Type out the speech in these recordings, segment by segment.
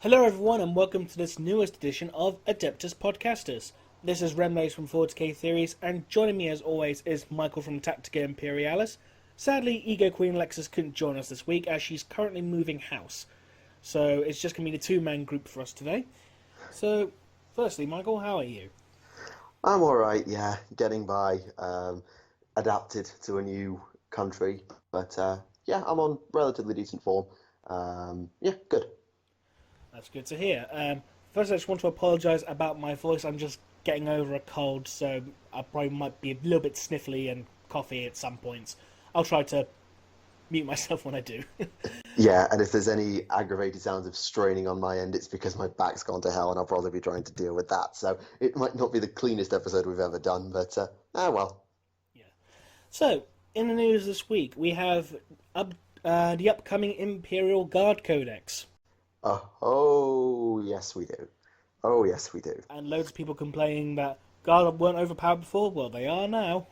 Hello everyone and welcome to this newest edition of Adeptus Podcastus. This is Remleiz from 40k Theories, and joining me as always is Michael from Tactica Imperialis. Sadly, Ego Queen Lexus couldn't join us this week as she's currently moving house. So it's just going to be the two-man group for us today. So, firstly, Michael, how are you? I'm alright, yeah, getting by, adapted to a new country, but yeah, I'm on relatively decent form. Yeah, good. That's good to hear. First, I just want to apologise about my voice. I'm just getting over a cold, so I probably might be a little bit sniffly and coughy at some points. I'll try to mute myself when I do. Yeah, and if there's any aggravated sounds of straining on my end, it's because my back's gone to hell and I'll probably be trying to deal with that. So it might not be the cleanest episode we've ever done, but well. Yeah. So, in the news this week, we have the upcoming Imperial Guard Codex. Oh, yes we do. Oh, yes we do. And loads of people complaining that Guard weren't overpowered before. Well, they are now.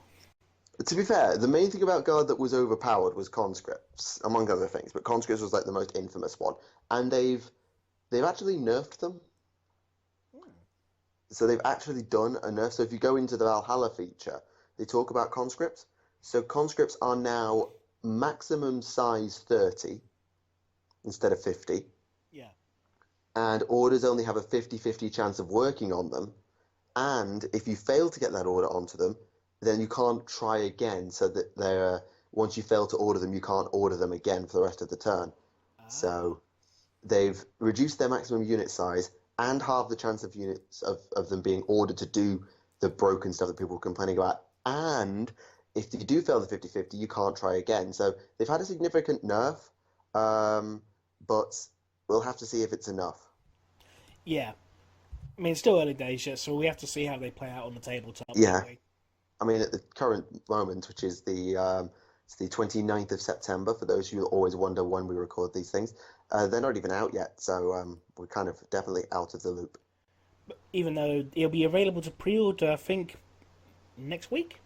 To be fair, the main thing about Guard that was overpowered was conscripts, among other things, but conscripts was like the most infamous one. And they've actually nerfed them. So they've actually done a nerf. So if you go into the Valhalla feature, they talk about conscripts. So conscripts are now maximum size 30 instead of 50. Yeah. And orders only have a 50-50 chance of working on them. And if you fail to get that order onto them, then you can't try again. So that they're once you fail to order them, you can't order them again for the rest of the turn. So they've reduced their maximum unit size and halved the chance of units of them being ordered to do the broken stuff that people were complaining about. And if you do fail the 50-50, you can't try again. So they've had a significant nerf, but we'll have to see if it's enough. Yeah. I mean, it's still early days yet, so we have to see how they play out on the tabletop. Yeah. Anyway. I mean, at the current moment, which is it's the 29th of September, for those who always wonder when we record these things, they're not even out yet, so we're kind of definitely out of the loop. But even though it'll be available to pre-order, I think, next week?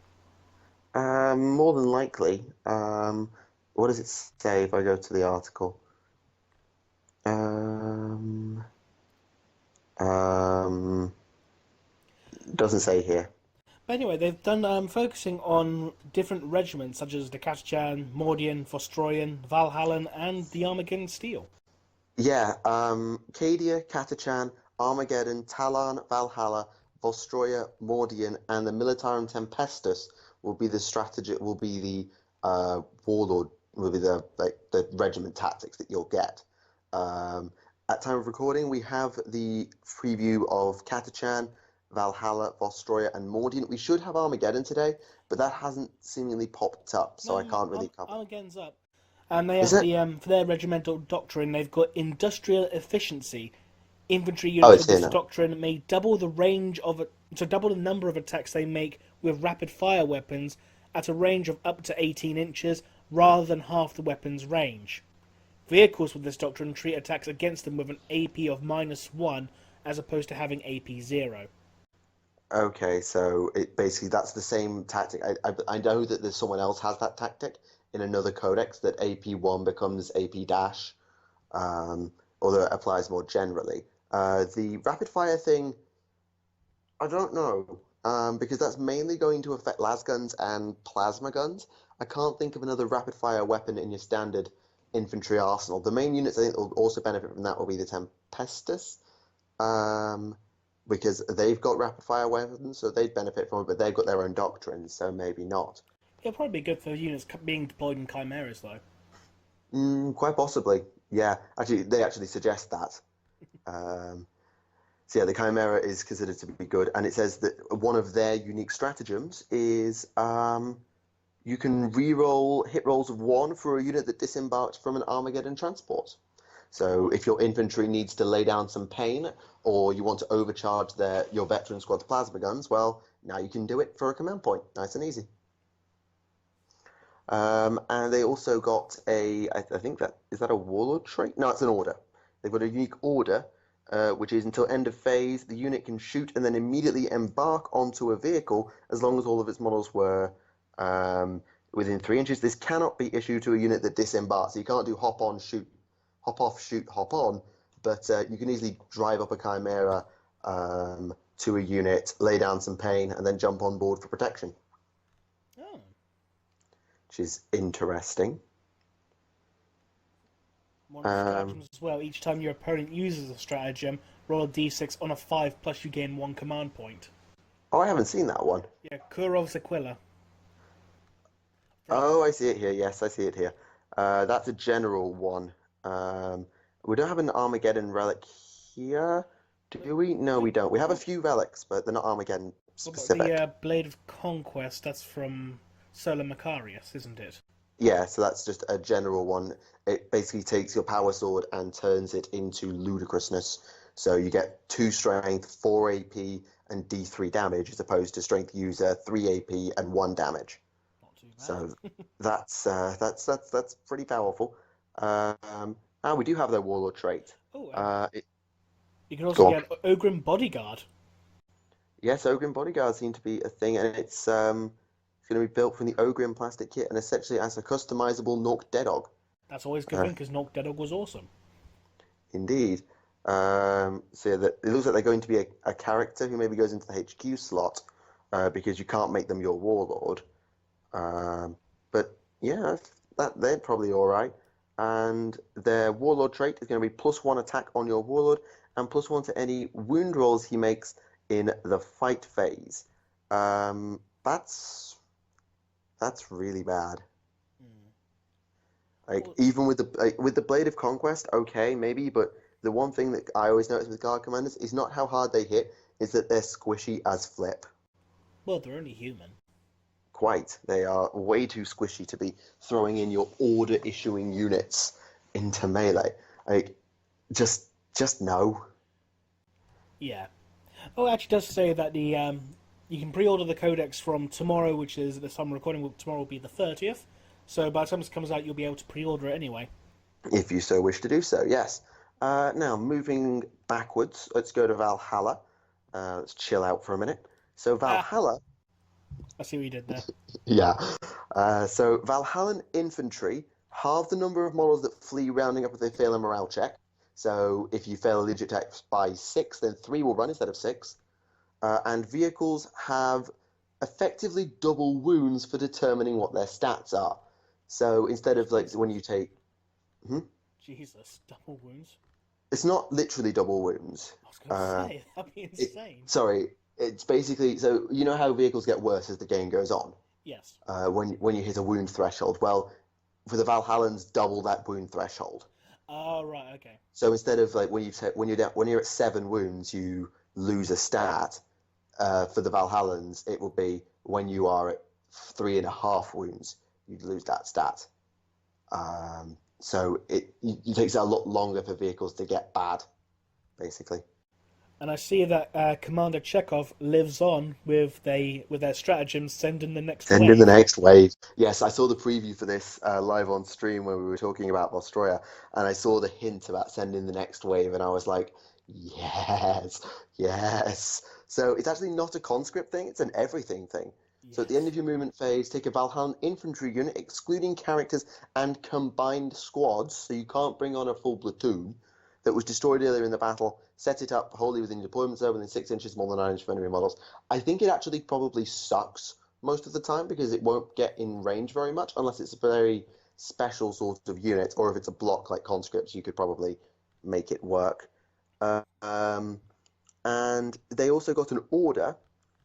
More than likely. What does it say if I go to the article? Doesn't say here. But anyway, they've done focusing on different regiments such as the Catachan, Mordian, Vostroyan, Valhalla, and the Armageddon Steel. Yeah, Cadia, Catachan, Armageddon, Talon, Valhalla, Vostroya, Mordian, and the Militarum Tempestus will be the warlord, will be the regiment tactics that you'll get. At time of recording, we have the preview of Catachan, Valhalla, Vostroya, and Mordian. We should have Armageddon today, but that hasn't seemingly popped up, so I can't really cover. Armageddon's up. And they have for their regimental doctrine, they've got industrial efficiency. Infantry units of this doctrine may double the range of double the number of attacks they make with rapid fire weapons at a range of up to 18 inches rather than half the weapon's range. Vehicles with this doctrine treat attacks against them with an AP of -1 as opposed to having AP 0. Okay, so basically that's the same tactic. I know that there's someone else has that tactic in another codex, that AP1 becomes AP dash, although it applies more generally. The rapid fire thing, I don't know, because that's mainly going to affect lasguns and plasma guns. I can't think of another rapid fire weapon in your standard infantry arsenal. The main units I think will also benefit from that will be the Tempestus, because they've got rapid fire weapons, so they'd benefit from it, but they've got their own doctrines, so maybe not. It'll probably be good for units being deployed in chimeras, though. Quite possibly, yeah. Actually, they actually suggest that. So yeah, the chimera is considered to be good, and it says that one of their unique stratagems is you can re-roll hit rolls of 1 for a unit that disembarked from an Armageddon transport. So if your infantry needs to lay down some pain, or you want to overcharge your veteran squad's plasma guns, well, now you can do it for a command point, nice and easy. And they also got I think is that a warlord trait? No, it's an order. They've got a unique order, which is until end of phase, the unit can shoot and then immediately embark onto a vehicle as long as all of its models were within 3 inches. This cannot be issued to a unit that disembarks. So you can't do hop on, shoot, hop off, shoot, hop on, but you can easily drive up a Chimera to a unit, lay down some pain, and then jump on board for protection. Oh. Which is interesting. One of the stratagems as well. Each time your opponent uses a stratagem, roll a d6 on a 5 plus you gain 1 command point. Oh, I haven't seen that one. Yeah, Kurov's Aquila. Oh, I see it here. Yes, I see it here. That's a general one. We don't have an Armageddon relic here, do we? No, we don't. We have a few relics, but they're not Armageddon specific. The Blade of Conquest, that's from Solar Macarius, isn't it? Yeah, so that's just a general one. It basically takes your power sword and turns it into ludicrousness. So you get 2 strength, 4 AP, and D3 damage, as opposed to strength user, 3 AP and 1 damage. Not too bad. So that's pretty powerful. We do have their warlord trait. Oh, you can also get Ogrim Bodyguard. Yes, Ogrim Bodyguard seem to be a thing, and it's going to be built from the Ogrim plastic kit, and essentially as a customizable Nork Deadog. That's always a good thing, because Nork Deadog was awesome. Indeed. So it looks like they're going to be a character who maybe goes into the HQ slot, because you can't make them your warlord. But yeah, they're probably all right. And their warlord trait is going to be +1 attack on your warlord and +1 to any wound rolls he makes in the fight phase. That's really bad. Like, even with the Blade of Conquest, okay, maybe, but the one thing that I always notice with guard commanders is not how hard they hit, is that they're squishy as flip. Well, they're only human. Quite. They are way too squishy to be throwing in your order-issuing units into melee. Like, just no. Yeah. Oh, it actually does say that the you can pre-order the Codex from tomorrow, which is the time recording. Tomorrow will be the 30th. So by the time this comes out, you'll be able to pre-order it anyway. If you so wish to do so, yes. Now, moving backwards, let's go to Valhalla. Let's chill out for a minute. So Valhalla... I see what you did there. Yeah. So Valhallan infantry halve the number of models that flee, rounding up if they fail a morale check. So if you fail a legit attack by 6, then 3 will run instead of 6. And vehicles have effectively double wounds for determining what their stats are. So instead of like when you take... Jesus, double wounds? It's not literally double wounds. I was going to say, that'd be insane. It's basically... So you know how vehicles get worse as the game goes on? Yes. When you hit a wound threshold. Well, for the Valhallans, double that wound threshold. Oh, right, okay. So instead of like when you're at 7 wounds, you lose a stat. For the Valhallans, it will be when you are at 3.5 wounds, you'd lose that stat. So it takes a lot longer for vehicles to get bad, basically. And I see that Commander Chekhov lives on with their stratagems, send in the next wave. Send in the next wave. Yes, I saw the preview for this live on stream when we were talking about Vostroyan, and I saw the hint about send in the next wave, and I was like, yes. So it's actually not a conscript thing, it's an everything thing. Yes. So at the end of your movement phase, take a Valhallan infantry unit, excluding characters and combined squads, so you can't bring on a full platoon, that was destroyed earlier in the battle, set it up wholly within your deployment zone within 6 inches more than 9 inches of enemy models. I think it actually probably sucks most of the time because it won't get in range very much unless it's a very special sort of unit, or if it's a block like conscripts, you could probably make it work. And they also got an order,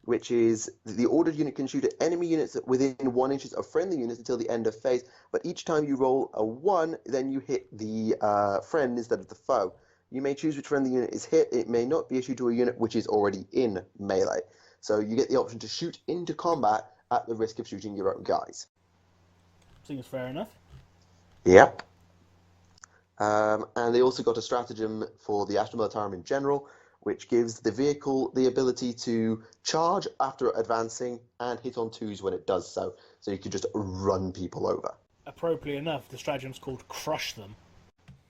which is the ordered unit can shoot at enemy units within 1 inch of friendly units until the end of phase, but each time you roll a 1, then you hit the friend instead of the foe. You may choose which friendly unit is hit. It may not be issued to a unit which is already in melee. So you get the option to shoot into combat at the risk of shooting your own guys. Seems fair enough. Yep. And they also got a stratagem for the Astra Militarum in general, which gives the vehicle the ability to charge after advancing and hit on 2s when it does so. So you can just run people over. Appropriately enough, the stratagem's called Crush Them.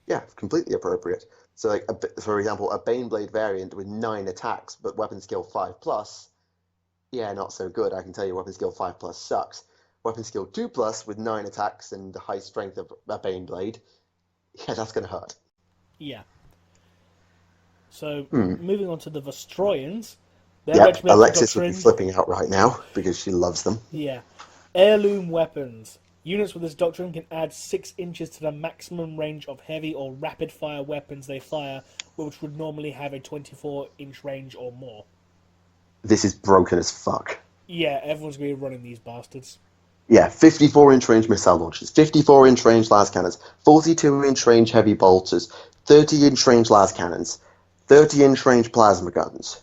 Yeah, completely appropriate. So, like, for example, a Baneblade variant with 9 attacks, but weapon skill 5+, yeah, not so good. I can tell you weapon skill 5+ sucks. Weapon skill 2+ with 9 attacks and the high strength of a Baneblade, yeah, that's going to hurt. Yeah. So, moving on to the Vostroyans. Alexis would be flipping out right now because she loves them. Yeah. Heirloom weapons. Units with this doctrine can add 6 inches to the maximum range of heavy or rapid-fire weapons they fire, which would normally have a 24-inch range or more. This is broken as fuck. Yeah, everyone's going to be running these bastards. Yeah, 54-inch range missile launchers, 54-inch range las cannons, 42-inch range heavy bolters, 30-inch range las cannons, 30-inch range plasma guns.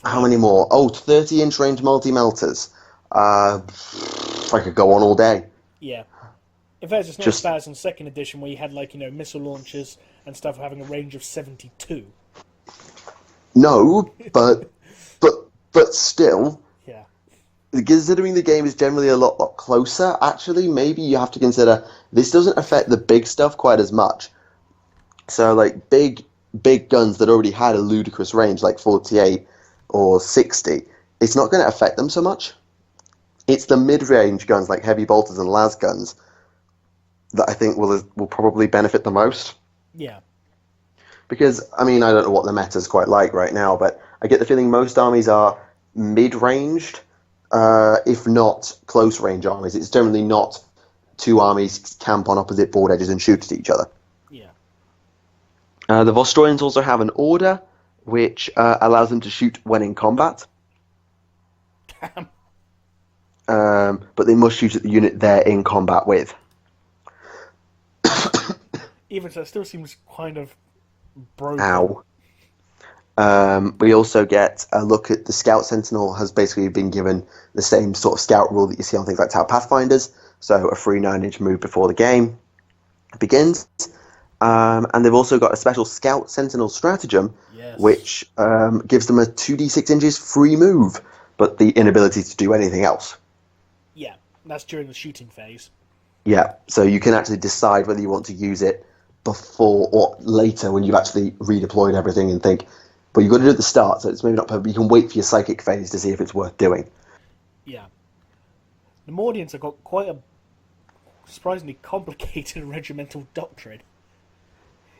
How many more? Oh, 30-inch range multi-melters. I could go on all day. Yeah. In fact, it's not as bad as on 2nd edition where you had, missile launchers and stuff having a range of 72. No, but still. Yeah. Considering the game is generally a lot closer, actually, maybe you have to consider this doesn't affect the big stuff quite as much. So, big guns that already had a ludicrous range, like 48 or 60, it's not going to affect them so much. It's the mid-range guns, like heavy bolters and las guns, that I think will probably benefit the most. Yeah. Because, I don't know what the meta's quite like right now, but I get the feeling most armies are mid-ranged, if not close-range armies. It's generally not 2 armies camp on opposite board edges and shoot at each other. Yeah. The Vostroyans also have an order, which allows them to shoot when in combat. Damn. But they must shoot at the unit they're in combat with. Even so, it still seems kind of broken. Ow. We also get a look at the Scout Sentinel has basically been given the same sort of scout rule that you see on things like Tower Pathfinders, so a free 9-inch move before the game begins. And they've also got a special Scout Sentinel stratagem, which gives them a 2d6 inches free move, but the inability to do anything else. Yeah, that's during the shooting phase. Yeah, so you can actually decide whether you want to use it before or later when you've actually redeployed everything and think, but you've got to do it at the start, so it's maybe not perfect, but you can wait for your psychic phase to see if it's worth doing. Yeah. The Mordians have got quite a surprisingly complicated regimental doctrine.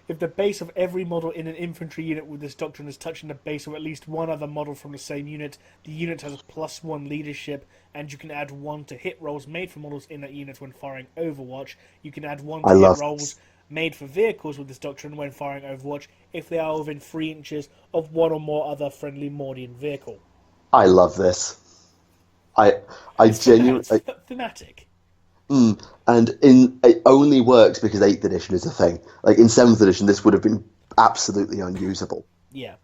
If the base of every model in an infantry unit with this doctrine is touching the base of at least one other model from the same unit, the unit has a +1 leadership, and you can add 1 to hit rolls made for models in that unit when firing Overwatch. You can add 1 to hit rolls made for vehicles with this doctrine when firing Overwatch if they are within 3 inches of one or more other friendly Mordian vehicle. I love this. I genuinely... Thematic. And it only works because 8th edition is a thing. Like, in 7th edition, this would have been absolutely unusable. Yeah.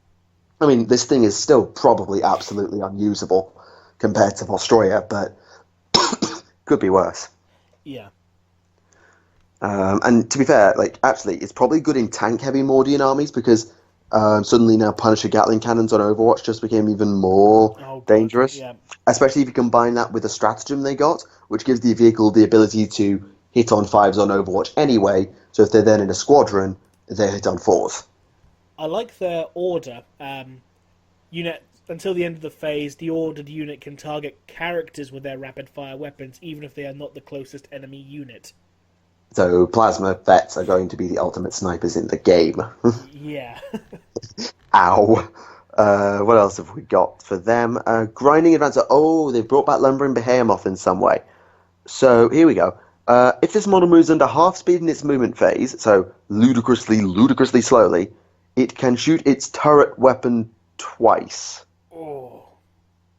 This thing is still probably absolutely unusable compared to Vostroya, but could be worse. Yeah. And to be fair, actually, it's probably good in tank-heavy Mordian armies because suddenly now Punisher Gatling cannons on Overwatch just became even more dangerous. Yeah. Especially if you combine that with a stratagem they got, which gives the vehicle the ability to hit on 5s on Overwatch anyway, so if they're then in a squadron, they hit on 4s. I like their order. Unit until the end of the phase, the ordered unit can target characters with their rapid-fire weapons, even if they are not the closest enemy unit. So plasma vets are going to be the ultimate snipers in the game. Yeah. Ow. What else have we got for them? Grinding advance. Oh, they've brought back Lumbering Behemoth in some way. So here we go. If this model moves under half speed in its movement phase, so ludicrously slowly, it can shoot its turret weapon twice. Oh.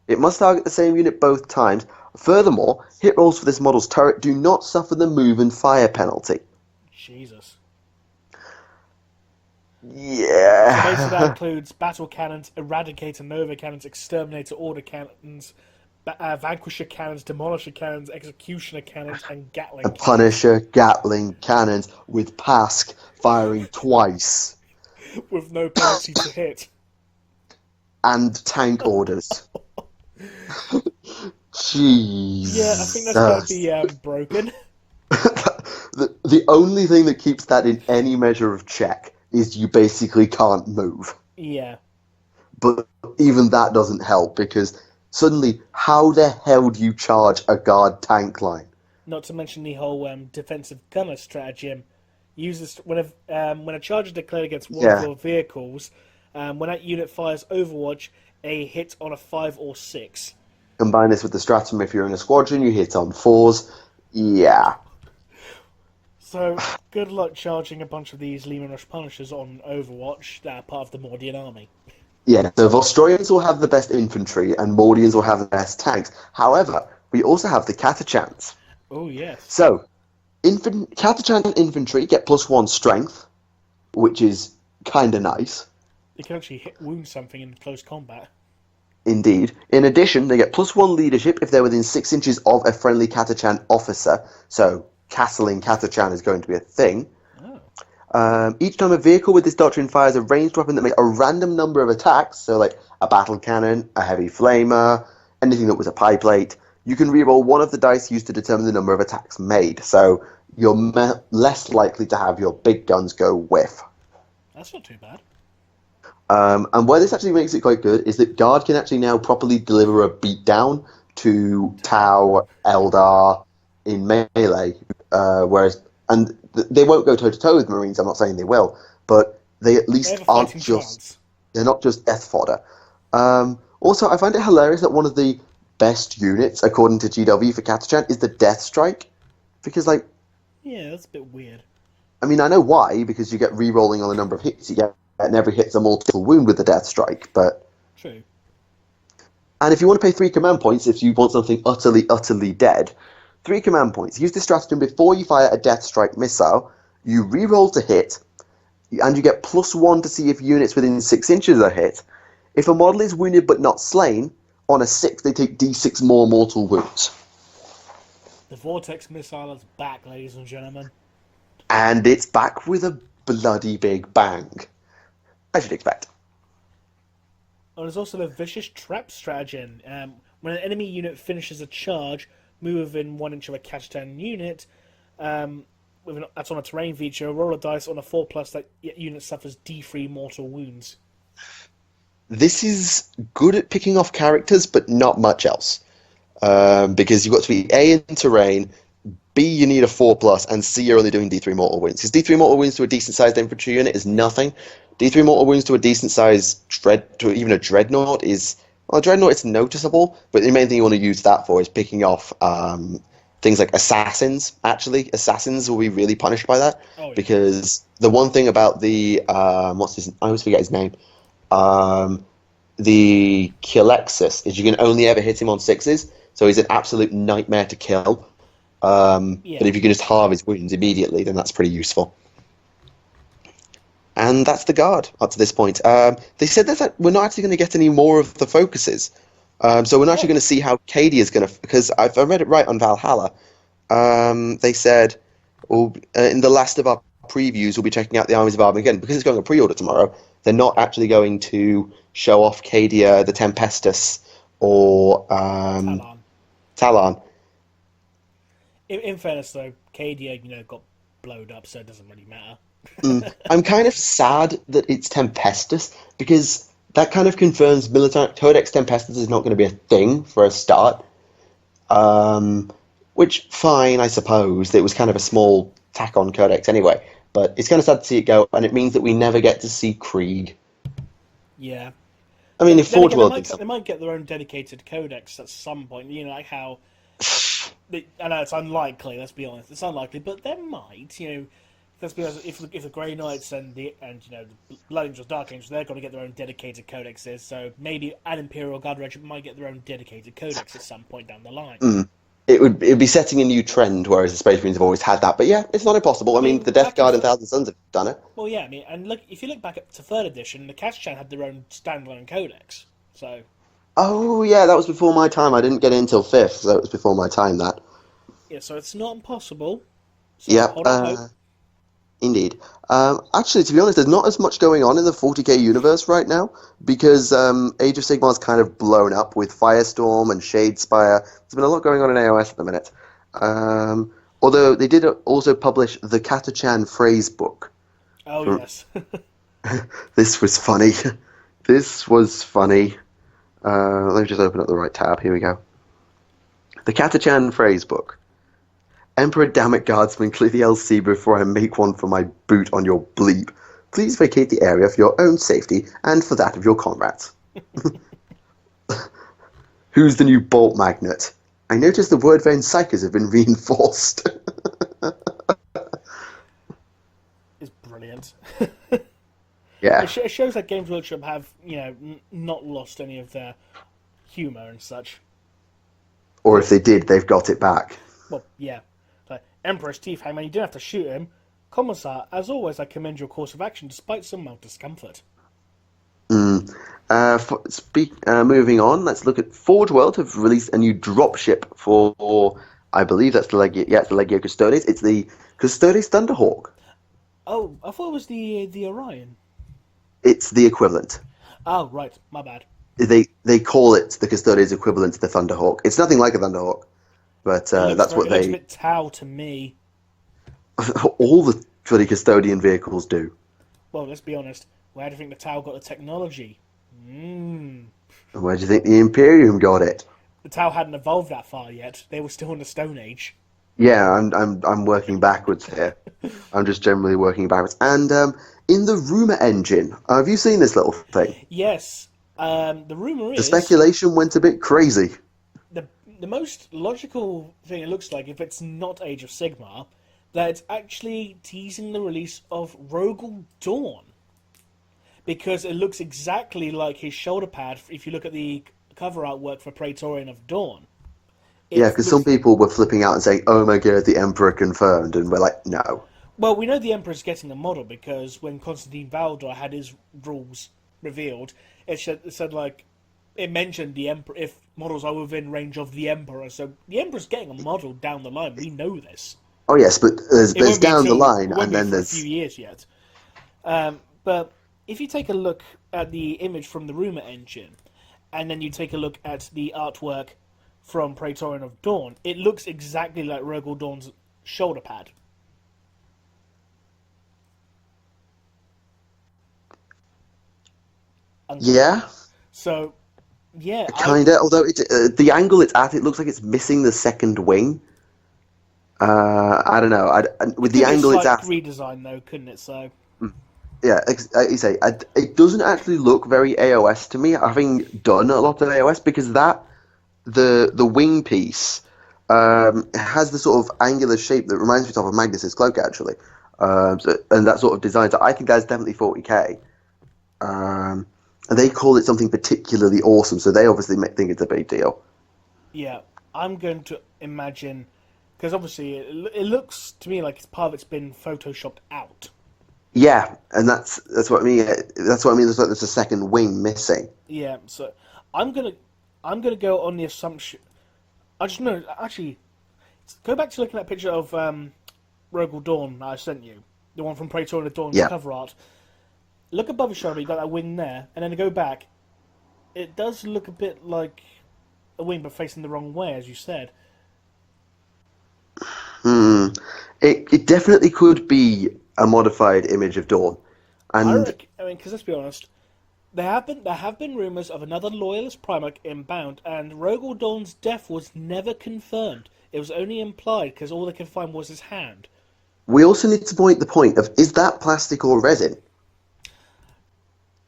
It must target the same unit both times. Furthermore, hit rolls for this model's turret do not suffer the move and fire penalty. Jesus. Yeah. So basically that includes battle cannons, eradicator, nova cannons, exterminator, order cannons, vanquisher cannons, demolisher cannons, executioner cannons, and gatling cannons. Punisher Gatling cannons with Pask firing twice. With no penalty to hit. And tank orders. Jesus. Yeah, I think that's going to be broken. The only thing that keeps that in any measure of check is you basically can't move. Yeah. But even that doesn't help, because suddenly, how the hell do you charge a guard tank line? Not to mention the whole defensive gunner stratagem. Uses when a charge is declared against one of Yeah. your vehicles, when that unit fires Overwatch, a hit on a 5 or 6. Combine this with the stratum. If you're in a squadron, you hit on 4s. Yeah. So, good luck charging a bunch of these Lehman Rush Punishers on Overwatch that are part of the Mordian army. Yeah, so Vostroyans will have the best infantry and Mordians will have the best tanks. However, we also have the Catachans. Oh, yes. So, Catachan infantry get +1 strength, which is kind of nice. They can actually wound something in close combat. Indeed. In addition, they get +1 leadership if they're within 6 inches of a friendly Catachan officer. So, castling Catachan is going to be a thing. Oh. Each time a vehicle with this doctrine fires a ranged weapon that makes a random number of attacks, so like a battle cannon, a heavy flamer, anything that was a pie plate, you can reroll one of the dice used to determine the number of attacks made. So you're less likely to have your big guns go whiff. That's not too bad. And where this actually makes it quite good is that Guard can actually now properly deliver a beatdown to Tau, Eldar in melee, whereas they won't go toe to toe with Marines. I'm not saying they will, but they at least aren't just they're not just death fodder. Also, I find it hilarious that one of the best units, according to GW for Catachan, is the Death Strike, because yeah, that's a bit weird. I mean, I know why, because you get re-rolling on the number of hits you get, and every hit's a multiple wound with the Death Strike, but... True. And if you want to pay 3 command points, if you want something utterly, utterly dead, 3 command points. Use this stratagem before you fire a Death Strike missile, you re-roll to hit, and you get +1 to see if units within 6 inches are hit. If a model is wounded but not slain, on a 6 they take d6 more mortal wounds. The Vortex missile is back, ladies and gentlemen. And it's back with a bloody big bang. I should expect. Oh, there's also the Vicious Trap stratagem. When an enemy unit finishes a charge, move within 1 inch of a Catachan unit, that's on a terrain feature, roll a dice on a 4+, that unit suffers D3 mortal wounds. This is good at picking off characters, but not much else. Because you've got to be A, in terrain, B, you need a 4+, and C, you're only doing D3 mortal wounds. Because D3 mortal wounds to a decent-sized infantry unit is nothing. D3 mortal wounds to a decent-sized even a dreadnought is... Well, a dreadnought is noticeable, but the main thing you want to use that for is picking off things like assassins, actually. Assassins will be really punished by that. Oh, yeah. Because the one thing about the... I always forget his name. The Kilexus is you can only ever hit him on 6s, so he's an absolute nightmare to kill. But if you can just halve his wounds immediately, then that's pretty useful. And that's the Guard up to this point. They said that we're not actually going to get any more of the focuses. So we're not actually going to see how Cadia is going to... Because if I read it right on Valhalla, they said, in the last of our previews, we'll be checking out the Armies of Armageddon. Because it's going on pre-order tomorrow, they're not actually going to show off Cadia, the Tempestus, or Talon. In fairness, though, Cadia, got blowed up, so it doesn't really matter. I'm kind of sad that it's Tempestus, because that kind of confirms Codex Tempestus is not going to be a thing for a start. Which, fine, I suppose. It was kind of a small tack on Codex anyway. But it's kind of sad to see it go, and it means that we never get to see Krieg. Yeah. I mean, if Forge World did they something... might get their own dedicated codex at some point, like how... I know it's unlikely, let's be honest. It's unlikely, but they might, let's be honest, if the Grey Knights and the Blood Angels, Dark Angels, they're going to get their own dedicated codexes, so maybe an Imperial Guard Regiment might get their own dedicated codex at some point down the line. It would be setting a new trend, whereas the Space Marines have always had that. But yeah, it's not impossible. I mean, the Death Guard and Thousand Sons have done it. Well, yeah, and look, if you look back to 3rd edition, the Catachan had their own standalone codex, so... Oh, yeah, that was before my time. I didn't get in until 5th, so it was before my time, that. Yeah, so it's not impossible. So yeah, indeed. Actually, to be honest, there's not as much going on in the 40k universe right now, because Age of Sigmar's kind of blown up with Firestorm and Shadespire. There's been a lot going on in AOS at the minute. Although they did also publish the Catachan phrase book. Oh, yes. This was funny. This was funny. Let me just open up the right tab. Here we go. The Catachan phrase book. Emperor Dammit Guardsman, clear the LC before I make one for my boot on your bleep. Please vacate the area for your own safety and for that of your comrades. Who's the new bolt magnet? I noticed the word vein psychers have been reinforced. It's brilliant. Yeah. It shows that Games Workshop have, not lost any of their humour and such. Or if they did, they've got it back. Well, yeah. Like, Emperor's Teeth, hey man, you didn't have to shoot him. Commissar, as always, I commend your course of action despite some mild discomfort. Moving on, let's look at Forge World have released a new dropship for, I believe that's the Legio Custodes. It's the Custodes Thunderhawk. Oh, I thought it was the Orion. It's the equivalent. Oh, right, my bad. They call it the Custodes equivalent to the Thunderhawk. It's nothing like a Thunderhawk, but that's what they... It looks a bit Tau to me. All the bloody custodian vehicles do. Well, let's be honest. Where do you think the Tau got the technology? Where do you think the Imperium got it? The Tau hadn't evolved that far yet. They were still in the Stone Age. Yeah, I'm working backwards here. I'm just generally working backwards. And in the rumor engine, have you seen this little thing? Yes. The rumor is... The speculation went a bit crazy. The most logical thing it looks like, if it's not Age of Sigmar, that it's actually teasing the release of Rogel Dawn. Because it looks exactly like his shoulder pad if you look at the cover artwork for Praetorian of Dawn. Yeah, because some people were flipping out and saying, oh my god, the Emperor confirmed, and we're like, no. Well, we know the Emperor's getting a model because when Constantine Valdor had his rules revealed, it mentioned the Emperor, if models are within range of the Emperor, so the Emperor's getting a model down the line, we know this. Oh yes, but there's down the line, and then there's... a few years yet. But if you take a look at the image from the rumor engine, and then you take a look at the artwork from Praetorian of Dawn, it looks exactly like Rogel Dawn's shoulder pad. Yeah. So, yeah. Kinda, although the angle it's at, it looks like it's missing the second wing. I don't know. With the angle it's at... redesign, though, couldn't it? So... Yeah, you say, it doesn't actually look very AOS to me, having done a lot of AOS, because the wing piece has the sort of angular shape that reminds me of Magnus's cloak, actually. And that sort of design. So I think that's definitely 40k. And they call it something particularly awesome, so they obviously think it's a big deal. Yeah, I'm going to imagine, because obviously it looks to me like part of it's been photoshopped out. Yeah, and that's what I mean. That's what I mean. There's a second wing missing. Yeah, so I'm gonna go on the assumption. I just know actually. Go back to looking at that picture of Rogel Dawn that I sent you, the one from Praetorian of Dawn's cover art. Look above your shoulder. You got that wing there, and then go back. It does look a bit like a wing, but facing the wrong way, as you said. It definitely could be a modified image of Dawn, and because let's be honest, there have been rumors of another loyalist Primarch inbound, and Rogel Dawn's death was never confirmed. It was only implied because all they could find was his hand. We also need to point the point of, is that plastic or resin?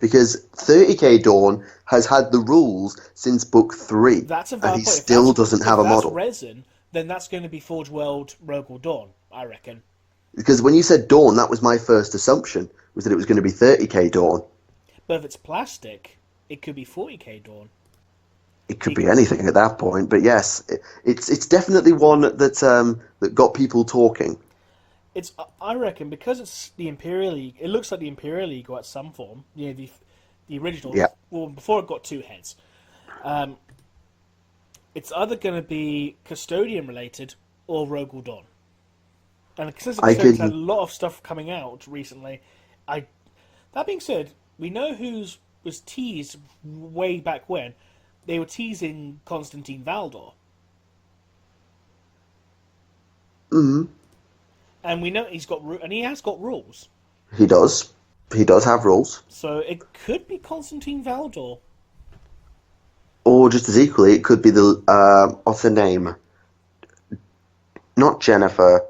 Because 30k Dawn has had the rules since book 3, that's a valid and he point. still doesn't have a model. If that's resin, then that's going to be Forge World Rogel Dawn, I reckon. Because when you said Dawn, that was my first assumption, was that it was going to be 30k Dawn. But if it's plastic, it could be 40k Dawn. It could be anything at that point, but yes, it's definitely one that got people talking. I reckon, because it's the Imperial League, it looks like the Imperial League at some form. You know, the original. Yeah. Well, before it got 2 heads. It's either going to be Custodian related or Rogel Dawn. And since Custodian's had a lot of stuff coming out recently, that being said, we know who's was teased way back when. They were teasing Constantine Valdor. Mm-hmm. And we know he has got rules. He does. He does have rules. So it could be Constantine Valdor. Or just as equally, it could be the what's her name? Not Jennifer.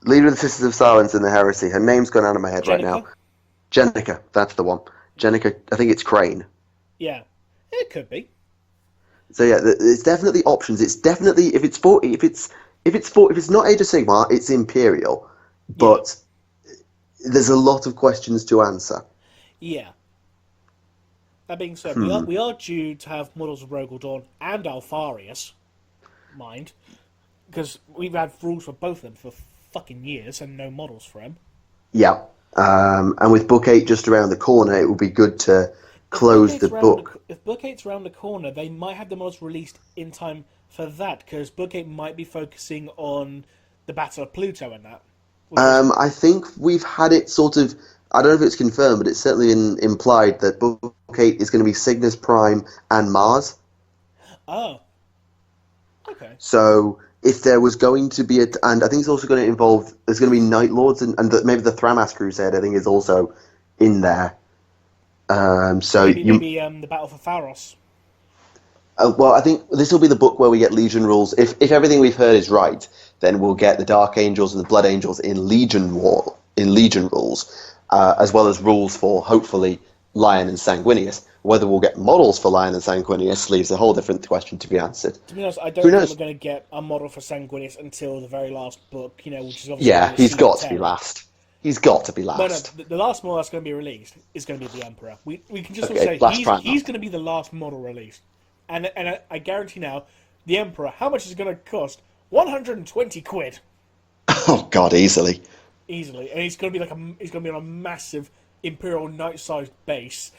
Leader of the Sisters of Silence and the Heresy. Her name's gone out of my head right now. Jenica, that's the one. Jenica, I think it's Crane. Yeah, it could be. So yeah, it's definitely options. It's definitely if it's not Age of Sigmar, it's Imperial. But there's a lot of questions to answer. Yeah. That being said, we are due to have models of Rogal Dawn and Alfarius. Mind. Because we've had rules for both of them for fucking years and no models for him. Yeah. And with Book 8 just around the corner, it would be good to close the book. If Book 8's around the corner, they might have the models released in time for that, because Book 8 might be focusing on the Battle of Pluto and that. I think we've had it sort of... I don't know if it's confirmed, but it's certainly implied that Book 8 is going to be Cygnus Prime and Mars. Oh. Okay. So if there was going to be and I think it's also going to involve, there's going to be Night Lords, and maybe the Thramas Crusade, I think, is also in there. So maybe the Battle for Pharos. Well, I think this will be the book where we get Legion rules. If everything we've heard is right, then we'll get the Dark Angels and the Blood Angels in Legion rules, as well as rules for, hopefully, Lion and Sanguinius. Whether we'll get models for Lion and Sanguinius leaves a whole different question to be answered. To be honest, I don't think we're going to get a model for Sanguinius until the very last book, which is obviously... Yeah, he's got to be last. He's got to be last. No, the last model that's going to be released is going to be the Emperor. We can just say he's going to be the last model released. And I guarantee now, the Emperor, how much is it going to cost? 120 quid. Oh God, easily. Easily, and he's going to be he's going to be on a massive Imperial Knight-sized base.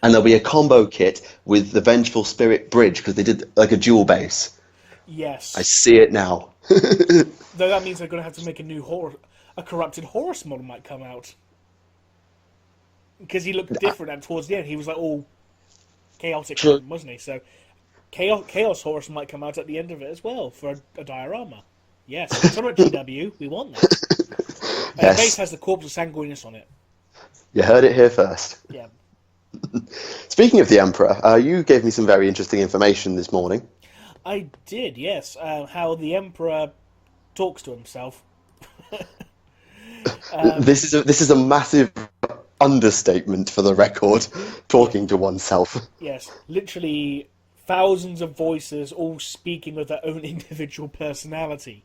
And there'll be a combo kit with the Vengeful Spirit Bridge, because they did like a dual base. Yes. I see it now. Though that means they're going to have to make a corrupted Horus model might come out. Because he looked different and towards the end. He was like all chaotic, wasn't he? So Chaos Horus might come out at the end of it as well for a diorama. Yes. So much GW, we want that. And the base has the corpse of Sanguinius on it. You heard it here first. Yeah. Speaking of the Emperor, you gave me some very interesting information this morning. I did, yes. How the Emperor talks to himself. This is a massive understatement for the record, talking to oneself. Yes, literally thousands of voices all speaking with their own individual personality.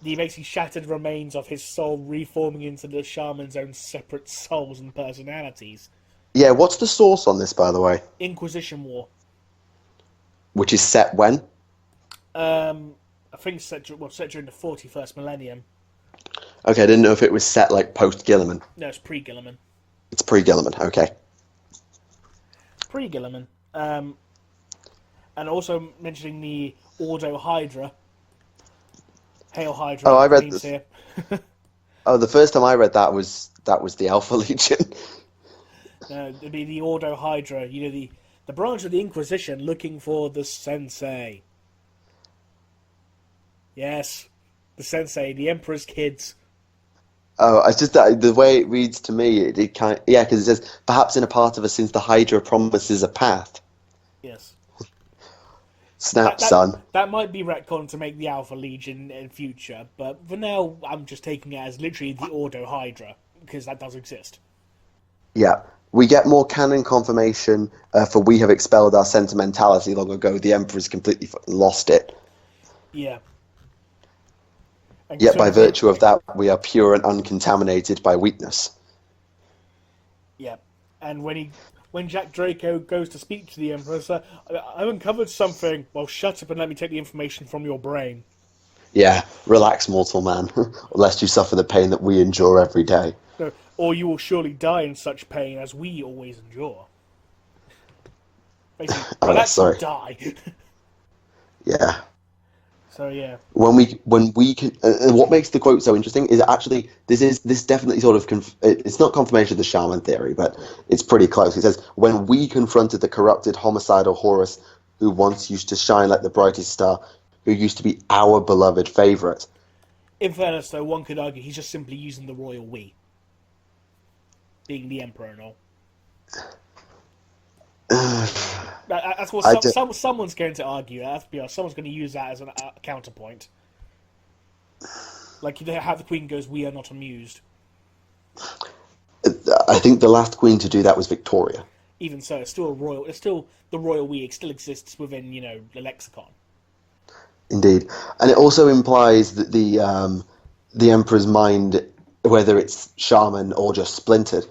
The basically shattered remains of his soul reforming into the shaman's own separate souls and personalities. Yeah, what's the source on this, by the way? Inquisition War. Which is set when? I think set during the 41st millennium. Okay, I didn't know if it was set like post-Guilliman. No, it's pre-Guilliman. It's pre-Guilliman, okay. Pre-Guilliman. And also mentioning the Ordo Hydra. Hail Hydra. Oh, I read this. Here. Oh, the first time I read that was the Alpha Legion. No, it'd be the Ordo Hydra, the branch of the Inquisition looking for the Sensei. Yes, the Sensei, the Emperor's kids. Oh, it's just that the way it reads to me, it kind of, yeah, because it says, perhaps in a part of us since the Hydra promises a path. Yes. Snap, son. That might be retconned to make the Alpha Legion in future, but for now, I'm just taking it as literally the Ordo Hydra, because that does exist. Yeah. We get more canon confirmation for we have expelled our sentimentality long ago. The Emperor's completely lost it. Yeah. And yet by virtue of that, we are pure and uncontaminated by weakness. Yeah. And when Jack Draco goes to speak to the Emperor, so I've uncovered something. Well, shut up and let me take the information from your brain. Yeah, relax, mortal man, lest you suffer the pain that we endure every day. No, or you will surely die in such pain as we always endure. Basically, relax or die. Yeah. So yeah. When we can, what makes the quote so interesting is actually this definitely sort of it's not confirmation of the shaman theory, but it's pretty close. It says, when we confronted the corrupted homicidal Horus, who once used to shine like the brightest star, who used to be our beloved favourite. In fairness, though, one could argue he's just simply using the royal we, being the Emperor and all. That's what someone's going to argue. Someone's going to use that as a counterpoint. Like how the Queen goes, "We are not amused." I think the last queen to do that was Victoria. Even so, it's still a royal. It's still the royal we. It still exists within the lexicon. Indeed, and it also implies that the Emperor's mind, whether it's Shaman or just splintered,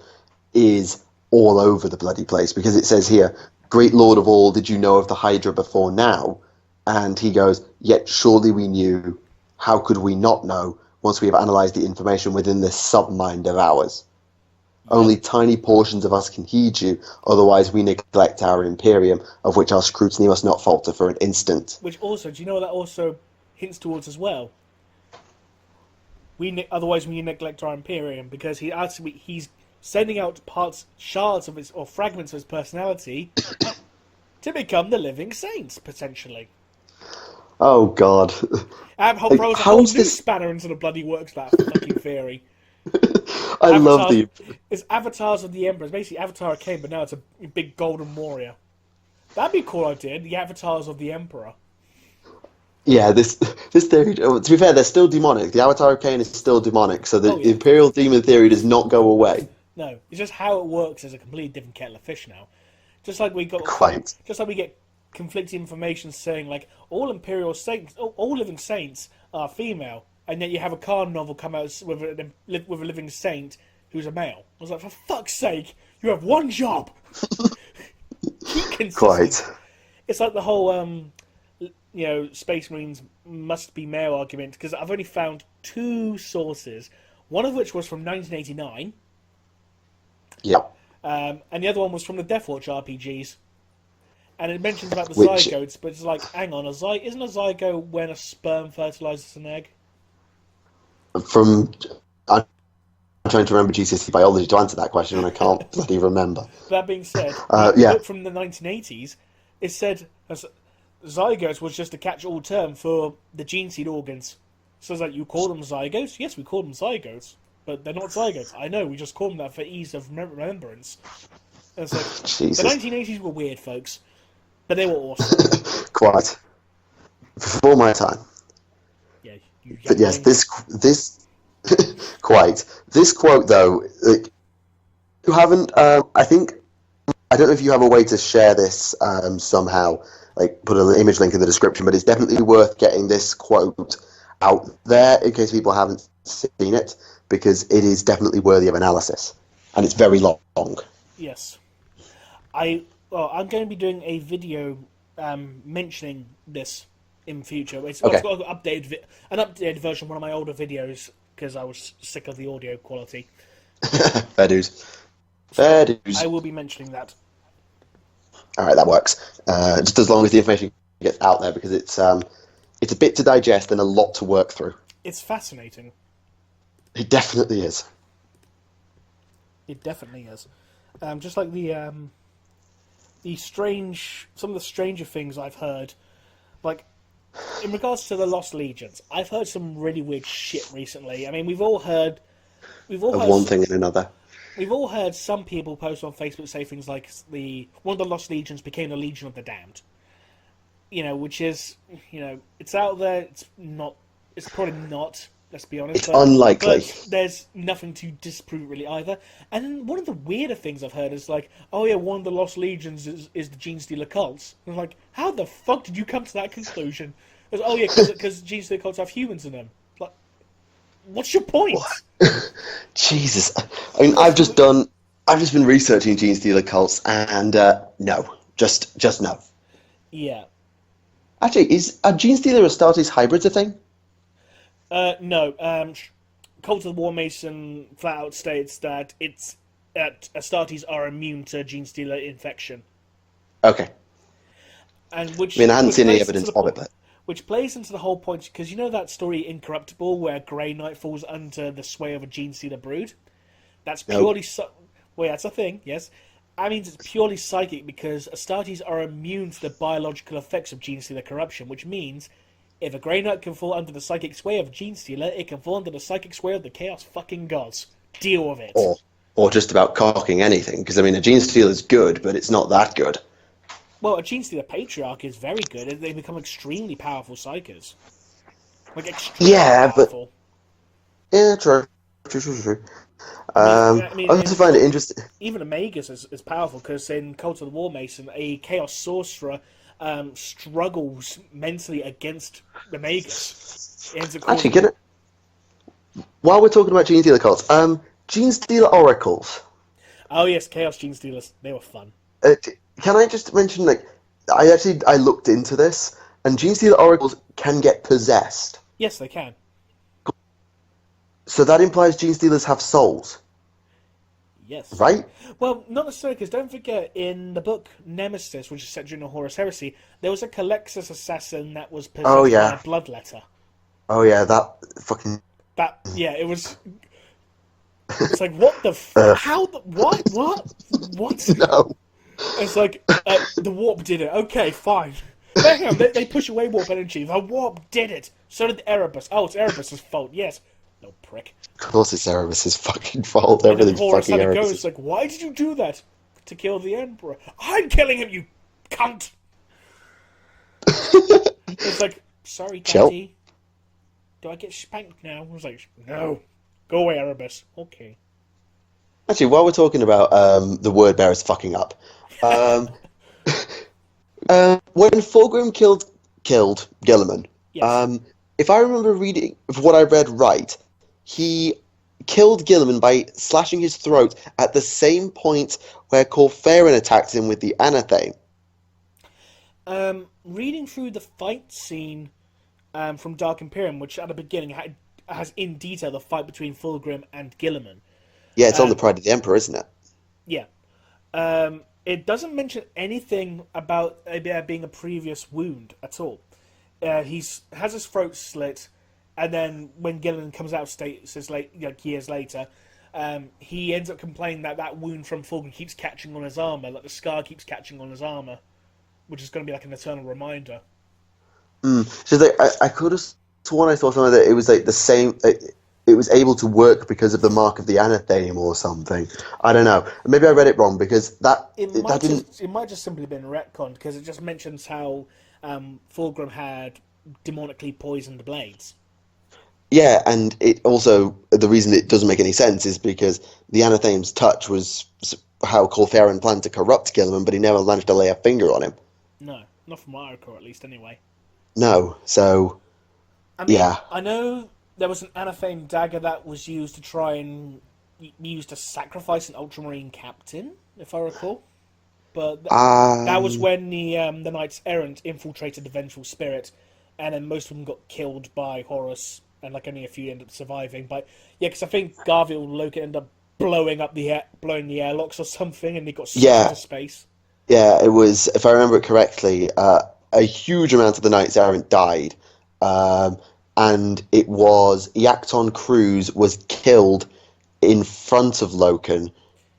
is all over the bloody place, because it says here, "Great Lord of all, did you know of the Hydra before now?" And he goes, "Yet surely we knew. How could we not know once we have analysed the information within this sub-mind of ours? Only tiny portions of us can heed you, otherwise we neglect our Imperium, of which our scrutiny must not falter for an instant." Which also, do you know what that also hints towards as well? Otherwise we neglect our Imperium, because he's sending out shards of his, or fragments of his personality to become the living saints, potentially. Oh God! Throws a whole new spanner into the bloody works, that fucking theory. I love the... It's avatars of the Emperor. It's basically Avatar Kane, but now it's a big golden warrior. That'd be a cool idea. The avatars of the Emperor. Yeah, this theory. To be fair, they're still demonic. The Avatar of Kane is still demonic, so the Imperial Demon theory does not go away. No, it's just how it works is a completely different kettle of fish now. Just like we got, just like we get conflicting information saying like all Imperial saints, all living saints are female, and yet you have a Khan novel come out with a living saint who's a male. I was like, for fuck's sake, you have one job. Keep consistent. Quite. It's like the whole Space Marines must be male argument, because I've only found 2 sources, one of which was from 1989. Yeah. And the other one was from the Deathwatch RPGs. And it mentions about the zygotes, but it's like, hang on, isn't a zygote when a sperm fertilizes an egg? I'm trying to remember GCSE biology to answer that question, and I can't bloody remember. That being said, book from the 1980s, it said zygotes was just a catch-all term for the gene seed organs. So it's like, you call them zygotes? Yes, we call them zygotes. But they're not zygotes. I know, we just call them that for ease of remembrance. And it's like, Jesus. The 1980s were weird, folks. But they were awesome. Quite. Before my time. Yeah, but yes, this quite. This quote, though, you haven't, I think, I don't know if you have a way to share this somehow, like put an image link in the description, but it's definitely worth getting this quote out there in case people haven't seen it, because it is definitely worthy of analysis, and it's very long. Yes. I'm going to be doing a video mentioning this in future. I've got an updated version of one of my older videos, because I was sick of the audio quality. Fair dues. Fair dues. I will be mentioning that. Alright, that works. Just as long as the information gets out there, because it's a bit to digest and a lot to work through. It's fascinating. It definitely is. It definitely is. Just like some of the stranger things I've heard, like in regards to the Lost Legions, I've heard some really weird shit recently. I mean, we've all heard one thing and another. We've all heard some people post on Facebook say things like one of the Lost Legions became the Legion of the Damned. Which is, it's out there. It's probably not. Let's be honest. It's unlikely. But there's nothing to disprove really either. And one of the weirder things I've heard is like, oh yeah, one of the Lost Legions is the Gene Stealer cults. And I'm like, how the fuck did you come to that conclusion? It's, oh yeah, because Gene Stealer cults have humans in them. Like, what's your point? What? Jesus. I mean, I've just been researching Gene Stealer cults, and no, just no. Yeah. Actually, is a Gene Stealer Astartes hybrids a thing? No. Cult of the War Mason flat out states that Astartes are immune to Gene Stealer infection. Okay. And I mean, I hadn't seen any evidence of it, but... Which plays into the whole point, because you know that story Incorruptible, where Grey Knight falls under the sway of a Gene Stealer brood? That's purely... Well, that's a thing, yes. That means it's purely psychic, because Astartes are immune to the biological effects of Gene Stealer corruption, which means if a Grey Knight can fall under the psychic sway of Gene Stealer, it can fall under the psychic sway of the Chaos fucking Gods. Deal with it. Or just about cocking anything, because, I mean, a Gene Stealer is good, but it's not that good. Well, a Gene Stealer Patriarch is very good. They become extremely powerful psychers. Like, extremely powerful. Yeah, true. I also find it interesting. Even a Magus is powerful, because in Cult of the War Mason, a Chaos Sorcerer struggles mentally against the Magus. Actually, while we're talking about Gene Stealer cults, Gene Stealer Oracles. Oh yes, Chaos Gene Stealers. They were fun. Can I just mention, like, I looked into this, and Gene Stealer Oracles can get possessed. Yes, they can. So that implies Gene Stealers have souls. Yes. Right? Well, not necessarily, because don't forget, in the book Nemesis, which is set during the Horus Heresy, there was a Calexis assassin that was possessed by a bloodletter. Oh yeah, that fucking... it was... It's like, what the fuck? How the... What? No. It's like, the warp did it. Okay, fine. Hang on, they push away warp energy. The warp did it. So did Erebus. Oh, it's Erebus' fault. Yes. No prick. Of course it's Erebus' fucking fault. Everything's fucking Erebus. It's like, why did you do that? To kill the Emperor. I'm killing him, you cunt! It's like, sorry, Daddy. Do I get spanked now? I was like, no. Go away, Erebus. Okay. Actually, while we're talking about the word bearers fucking up, when Fulgrim killed Guilliman, yes. If I remember reading, if what I read right, he killed Guilliman by slashing his throat at the same point where Corferin attacked him with the anatheme. Reading through the fight scene from Dark Imperium, which at the beginning has in detail the fight between Fulgrim and Guilliman. Yeah, it's on the Pride of the Emperor, isn't it? Yeah. It doesn't mention anything about there being a previous wound at all. He has his throat slit, and then when Guilliman comes out of stasis years later, he ends up complaining that wound from Fulgrim keeps catching on his armor, like the scar keeps catching on his armor, which is going to be like an eternal reminder. So I could have sworn I saw something that it was like the same. It was able to work because of the mark of the anatheme or something. I don't know. Maybe I read it wrong, because it might just simply been retconned, because it just mentions how Fulgrim had demonically poisoned blades. Yeah, and it also, the reason it doesn't make any sense is because the anatheme's touch was how Corferin planned to corrupt Guilliman, but he never managed to lay a finger on him. No, not from what I recall, at least, anyway. No, so yeah. I know there was an anatheme dagger that was used to try and used to sacrifice an Ultramarine captain, if I recall. But that was when the Knights Errant infiltrated the Vengeful Spirit, and then most of them got killed by Horus, and like only a few ended up surviving. But yeah, because I think Garviel Loki ended up blowing the airlocks or something, and they got sucked into space. Yeah, it was, if I remember it correctly, a huge amount of the Knights Errant died. And it was Iacton Cruz was killed in front of Loken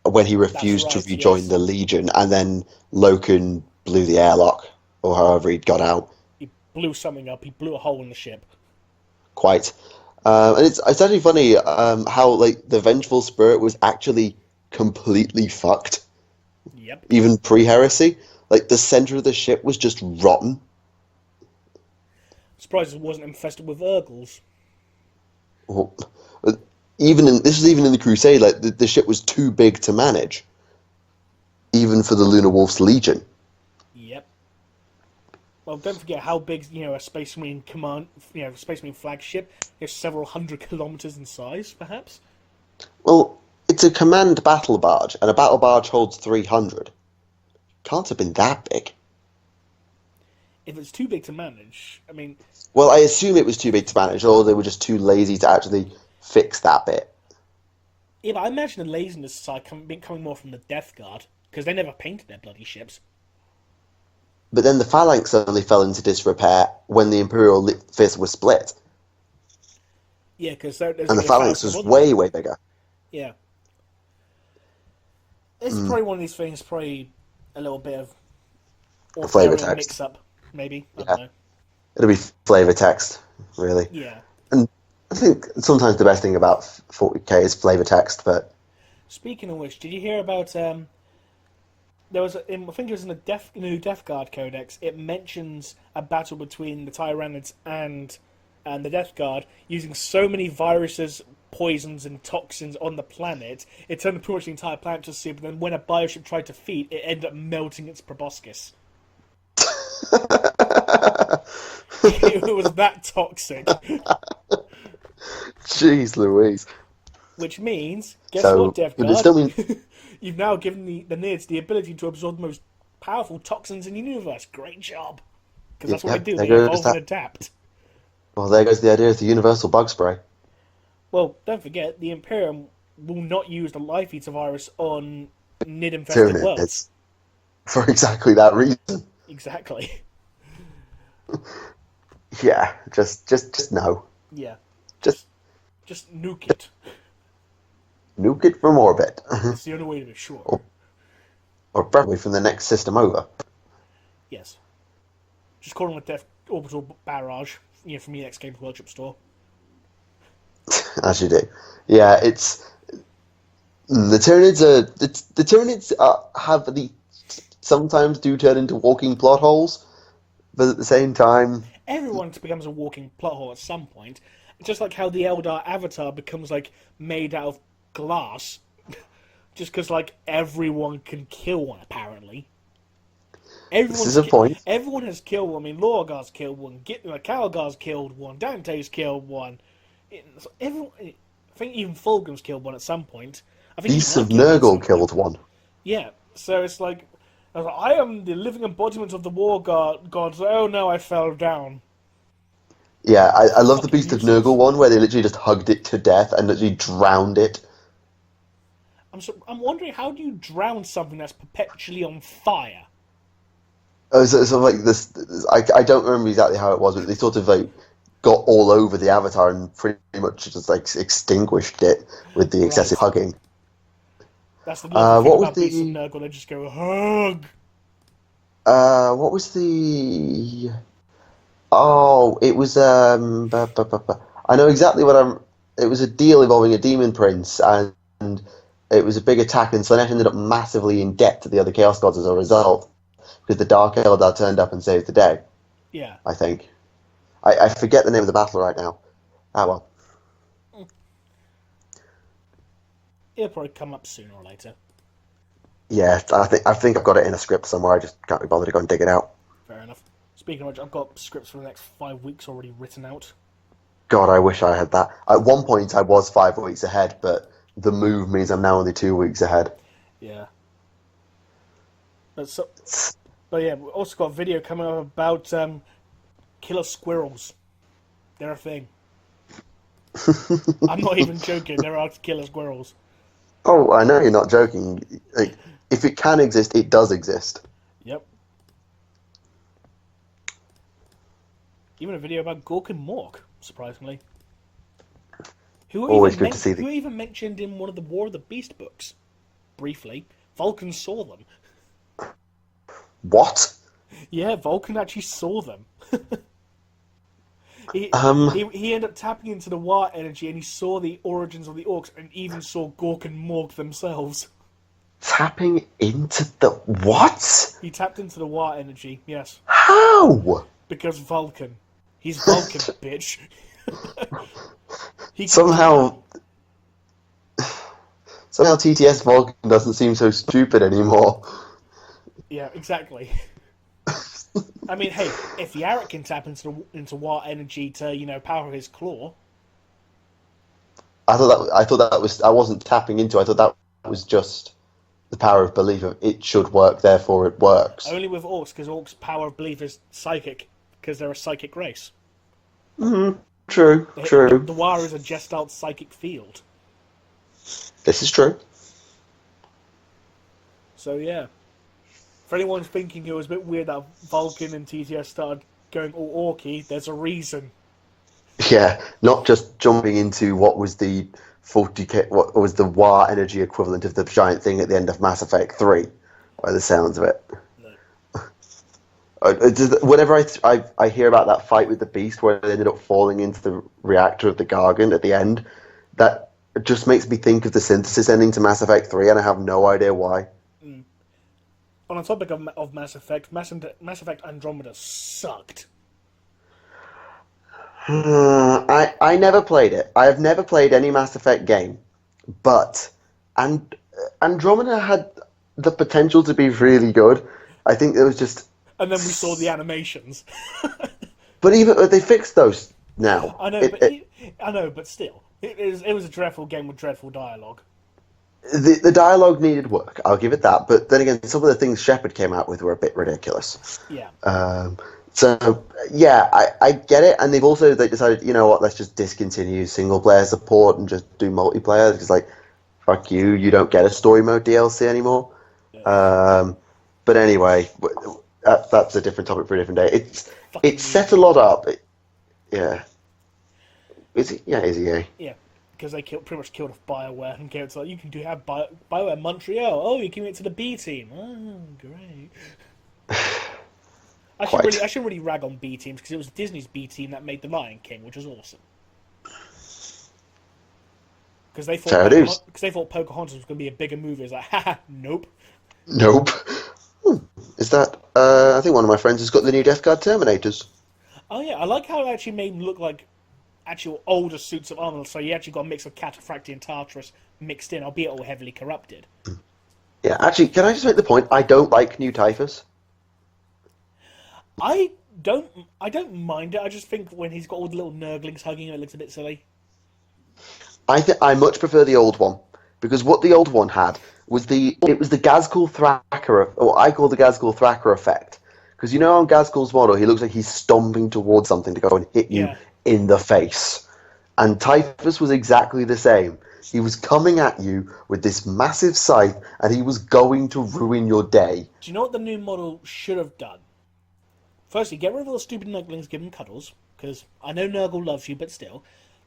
when he refused to rejoin the Legion, and then Loken blew the airlock, or however he got out. He blew something up. He blew a hole in the ship. Quite. And it's actually funny how like the Vengeful Spirit was actually completely fucked. Yep. Even pre-heresy. Like, the center of the ship was just rotten. Surprised it wasn't infested with Urgles. Well, this was even in the Crusade. Like, the ship was too big to manage, even for the Lunar Wolf's Legion. Yep. Well, don't forget how big, a Space Marine Space Marine flagship is several hundred kilometers in size, perhaps. Well, it's a command battle barge, and a battle barge holds 300. Can't have been that big. If it's too big to manage, I mean... Well, I assume it was too big to manage, or they were just too lazy to actually fix that bit. Yeah, but I imagine the laziness side coming more from the Death Guard, because they never painted their bloody ships. But then the Phalanx only fell into disrepair when the Imperial Fist was split. Yeah, because... And the Phalanx was way, way bigger. Yeah. It's probably one of these things, probably a little bit of... A flavor text. Mix-up, maybe. I Yeah. don't know. It'll be flavor text, really. Yeah. And I think sometimes the best thing about 40k is flavor text, but... Speaking of which, did you hear about... there was, I think it was in the new Death Guard Codex, it mentions a battle between the Tyranids and and the Death Guard using so many viruses, poisons, and toxins on the planet, it turned pretty much the entire planet to soup. And then when a bioship tried to feed, it ended up melting its proboscis. It was that toxic. Jeez Louise. Which means, guess what, Death Guard? Still mean... You've now given the Nids the ability to absorb the most powerful toxins in the universe. Great job. Because that's what they do. They evolve and adapt. Well, there goes the idea of the universal bug spray. Well, don't forget, the Imperium will not use the Life Eater virus on Nid-infested worlds. For exactly that reason. Exactly. Yeah, just no. Yeah. Just nuke it. Nuke it from orbit. It's the only way to be sure. Or probably from the next system over. Yes. Just call them a Death Orbital Barrage, from your next Games Workshop store. As you do. Yeah, it's... The Tyranids sometimes do turn into walking plot holes, but at the same time... Everyone becomes a walking plot hole at some point. Just like how the Eldar Avatar becomes, made out of glass. Just because, everyone can kill one, apparently. This is a point. Everyone has killed one. I mean, Lorgar's killed one. Calgar's killed one. Dante's killed one. I think even Fulgrim's killed one at some point. I think Beasts of Nurgle killed one. Yeah, so it's I am the living embodiment of the war gods. Oh no, I fell down. Yeah, I love the Beast of Nurgle one where they literally just hugged it to death and literally drowned it. I'm wondering, how do you drown something that's perpetually on fire? Oh, so like this, I don't remember exactly how it was, but they sort of got all over the Avatar and pretty much just extinguished it with the excessive hugging. That's the lovely thing about Beasts of Nurgle. They just go hug. What was the? Oh, it was I know exactly what It was a deal involving a demon prince, and it was a big attack, and Slaanesh ended up massively in debt to the other Chaos Gods as a result, because the Dark Eldar turned up and saved the day. Yeah. I think. I forget the name of the battle right now. Ah, well. It'll probably come up sooner or later. Yeah, I think I've got it in a script somewhere. I just can't be bothered to go and dig it out. Fair enough. Speaking of which, I've got scripts for the next 5 weeks already written out. God, I wish I had that. At one point, I was 5 weeks ahead, but the move means I'm now only 2 weeks ahead. Yeah. But yeah, we've also got a video coming up about killer squirrels. They're a thing. I'm not even joking. There are killer squirrels. Oh, I know you're not joking. If it can exist, it does exist. Yep. Even a video about Gork and Mork, surprisingly. Always good to see who even mentioned in one of the War of the Beast books, briefly, Vulcan saw them. What? Yeah, Vulcan actually saw them. He ended up tapping into the War energy, and he saw the origins of the Orcs, and even saw Gork and Morg themselves. Tapping into the what? He tapped into the War energy, yes. How? Because Vulcan. He's Vulcan, bitch. Somehow TTS Vulcan doesn't seem so stupid anymore. Yeah, exactly. I mean, hey, if Yarrick can tap into War energy to, power his claw. I wasn't tapping into. I thought that was just the power of belief of it should work, therefore it works. Only with Orcs, because Orcs' power of belief is psychic, because they're a psychic race. Mm-hmm. True. The War is a gestalt psychic field. This is true. So yeah. For anyone thinking it was a bit weird that Vulcan and TTS started going all orky, there's a reason. Yeah, not just jumping into what was the 40k, what was the War energy equivalent of the giant thing at the end of Mass Effect 3, by the sounds of it. No. Whenever I hear about that fight with the Beast where they ended up falling into the reactor of the Gargant at the end, that just makes me think of the synthesis ending to Mass Effect 3, and I have no idea why. On the topic of Mass Effect, Mass Effect Andromeda sucked. I never played it. I have never played any Mass Effect game, but and Andromeda had the potential to be really good. I think it was just. And then we saw the animations. But even they fixed those now. I know, but still, it was a dreadful game with dreadful dialogue. The dialogue needed work. I'll give it that. But then again, some of the things Shepard came out with were a bit ridiculous. Yeah. So yeah, I get it, and they decided, you know what, let's just discontinue single player support and just do multiplayer. Because like, fuck you, you don't get a story mode DLC anymore. Yeah. But anyway, that's a different topic for a different day. It's set a lot up. Yeah. Is he? Yeah, is he? Yeah. Yeah, because they pretty much killed off BioWare and it's like, you can have BioWare Montreal. Oh, you can get to the B team. Oh, great. I should really rag on B teams because it was Disney's B team that made The Lion King, which was awesome. Because they thought Pocahontas was going to be a bigger movie. It's like, haha, nope. Nope. Is that? I think one of my friends has got the new Death Guard Terminators. Oh yeah, I like how it actually made them look like actual older suits of armor. So you actually got a mix of Cataphracti and Tartarus mixed in, albeit all heavily corrupted. Yeah, actually, can I just make the point? I don't like new Typhus. I don't mind it. I just think when he's got all the little nurglings hugging him, it looks a bit silly. I much prefer the old one, because what the old one had was the Ghazghkull Thraka, or I call the Ghazghkull Thraka effect. Because you know on Ghazghkull's model, he looks like he's stomping towards something to go and hit you in the face. And Typhus was exactly the same. He was coming at you with this massive scythe, and he was going to ruin your day. Do you know what the new model should have done? Firstly, get rid of all the stupid Nurglings, give them cuddles, because I know Nurgle loves you, but still.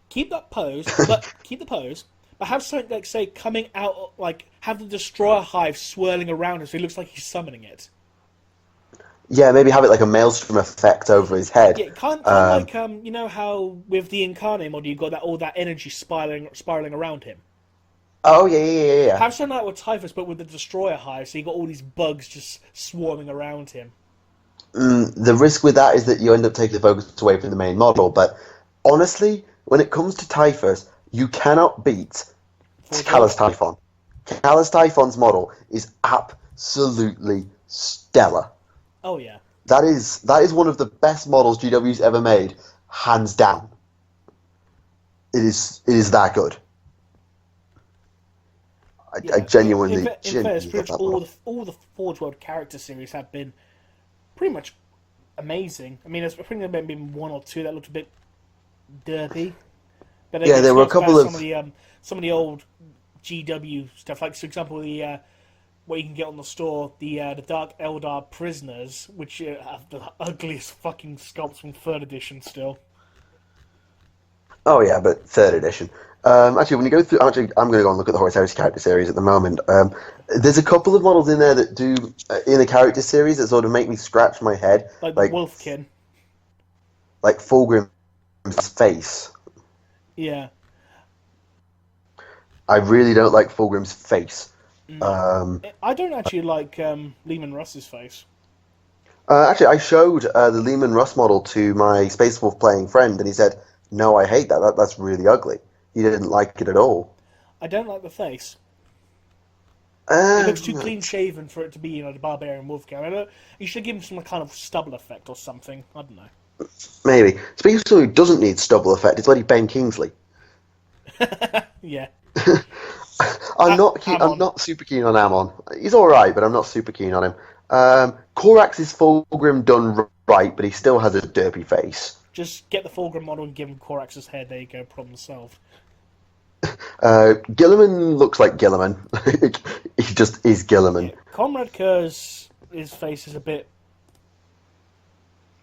Keep that pose, but have something like, say, coming out, like, have the Destroyer Hive swirling around him so he looks like he's summoning it. Yeah, maybe have it like a Maelstrom effect over his head. Yeah, kind of like, you know how with the Incarnate model you've got all that energy spiraling around him? Oh, yeah. Have something like with Typhus, but with the Destroyer Hive, so you got all these bugs just swarming around him. The risk with that is that you end up taking the focus away from the main model, but honestly, when it comes to Typhus, you cannot beat Callus Typhon. Callus Typhon's model is absolutely stellar. Oh yeah. That is one of the best models GW's ever made, hands down. It is that good. I genuinely love that model. All the Forge World character series have been pretty much amazing. I mean, I think there have been one or two that looked a bit derpy. But yeah, there were a couple of some of the old GW stuff, like for example the what you can get on the store, the Dark Eldar Prisoners, which have the ugliest fucking sculpts from 3rd edition still. Oh yeah, but 3rd edition. Actually, when you go through, I'm going to go and look at the Horus Heresy character series at the moment. There's a couple of models in there that do in the character series that sort of make me scratch my head, like the Wolfkin, like Fulgrim's face. Yeah. I really don't like Fulgrim's face. I don't actually like Lehman Russ's face. Actually, I showed the Lehman Russ model to my Space Wolf playing friend, and he said, "No, I hate that. That's really ugly." He didn't like it at all. I don't like the face. It looks too clean shaven for it to be, the barbarian Wolfgang. You should give him some kind of stubble effect or something. I don't know. Maybe. Speaking of someone who doesn't need stubble effect, it's bloody Ben Kingsley. Yeah. I'm not super keen on Ammon. He's alright, but I'm not super keen on him. Korax is Fulgrim done right, but he still has a derpy face. Just get the Fulgrim model and give him Korax's head. There you go, problem solved. Gilliman looks like Gilliman. He just is Gilliman. Yeah. Comrade Kerr's his face is a bit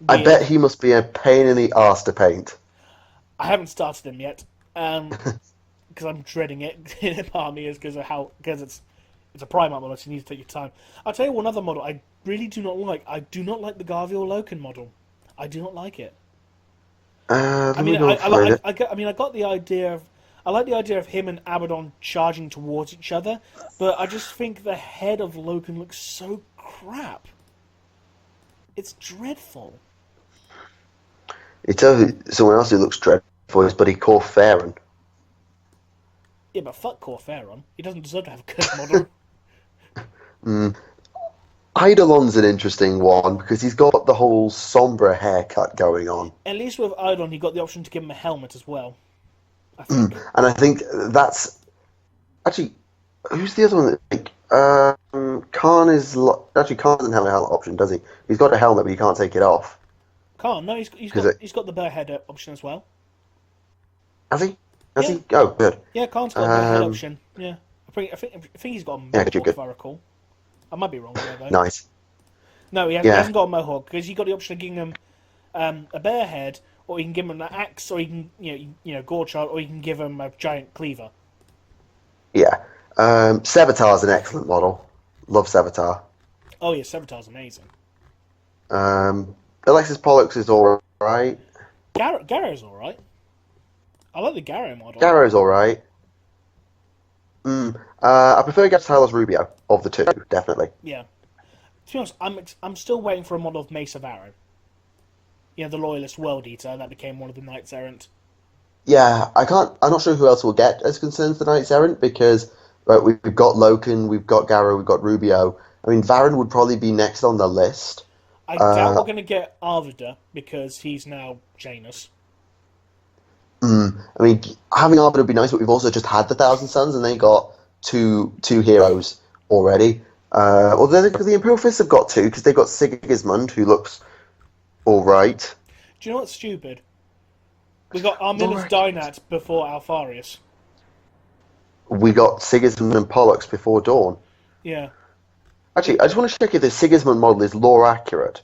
weird. I bet he must be a pain in the arse to paint. I haven't started him yet. Because I'm dreading it. Part of me is because it's a Primarch model, so you need to take your time. I'll tell you one other model I really do not like. I do not like the Garviel Loken model. I do not like it. I got the idea of. I like the idea of him and Abaddon charging towards each other, but I just think the head of Loken looks so crap. It's dreadful. Someone else who looks dreadful is Buddy Corferan. Yeah, but fuck Corferan. He doesn't deserve to have a good model. Eidolon's an interesting one because he's got the whole sombre haircut going on. At least with Eidolon, he got the option to give him a helmet as well. I think. And I think that's actually who's the other one? Khan Khan doesn't have a helmet option, does he? He's got a helmet, but he can't take it off. Khan, no, he's got the bear head option as well. Has he? Has he? Oh, good. Yeah, Khan's got the bear head option. Yeah, I think he's got a mohawk, if I recall. I might be wrong there, though. Nice. No, he hasn't got a mohawk because you got the option of giving him a bear head, or you can give him an axe, or you can gore chart, or you can give him a giant cleaver. Yeah. Sevatar's an excellent model. Love Sevatar. Oh yeah, Sevatar's amazing. Alexis Pollux is alright. Garrow's alright. I like the Garrow model. Garrow's alright. I prefer Gatalos Rubio of the two, definitely. Yeah. To be honest, I'm still waiting for a model of Mace of Varro. You know, the Loyalist World Eater that became one of the Knights Errant. Yeah, I'm not sure who else we'll get as concerns the Knights Errant because we've got Loken, we've got Garrow, we've got Rubio. I mean, Varron would probably be next on the list. I doubt we're going to get Arvida because he's now Janus. I mean, having Arvida would be nice, but we've also just had the Thousand Suns and they got two heroes already. Although the Imperial Fists have got two because they've got Sigismund, who looks alright. Do you know what's stupid? We got Armillus Dynat before Alfarius. We got Sigismund and Pollux before Dawn. Yeah. Actually, I just want to check if the Sigismund model is lore accurate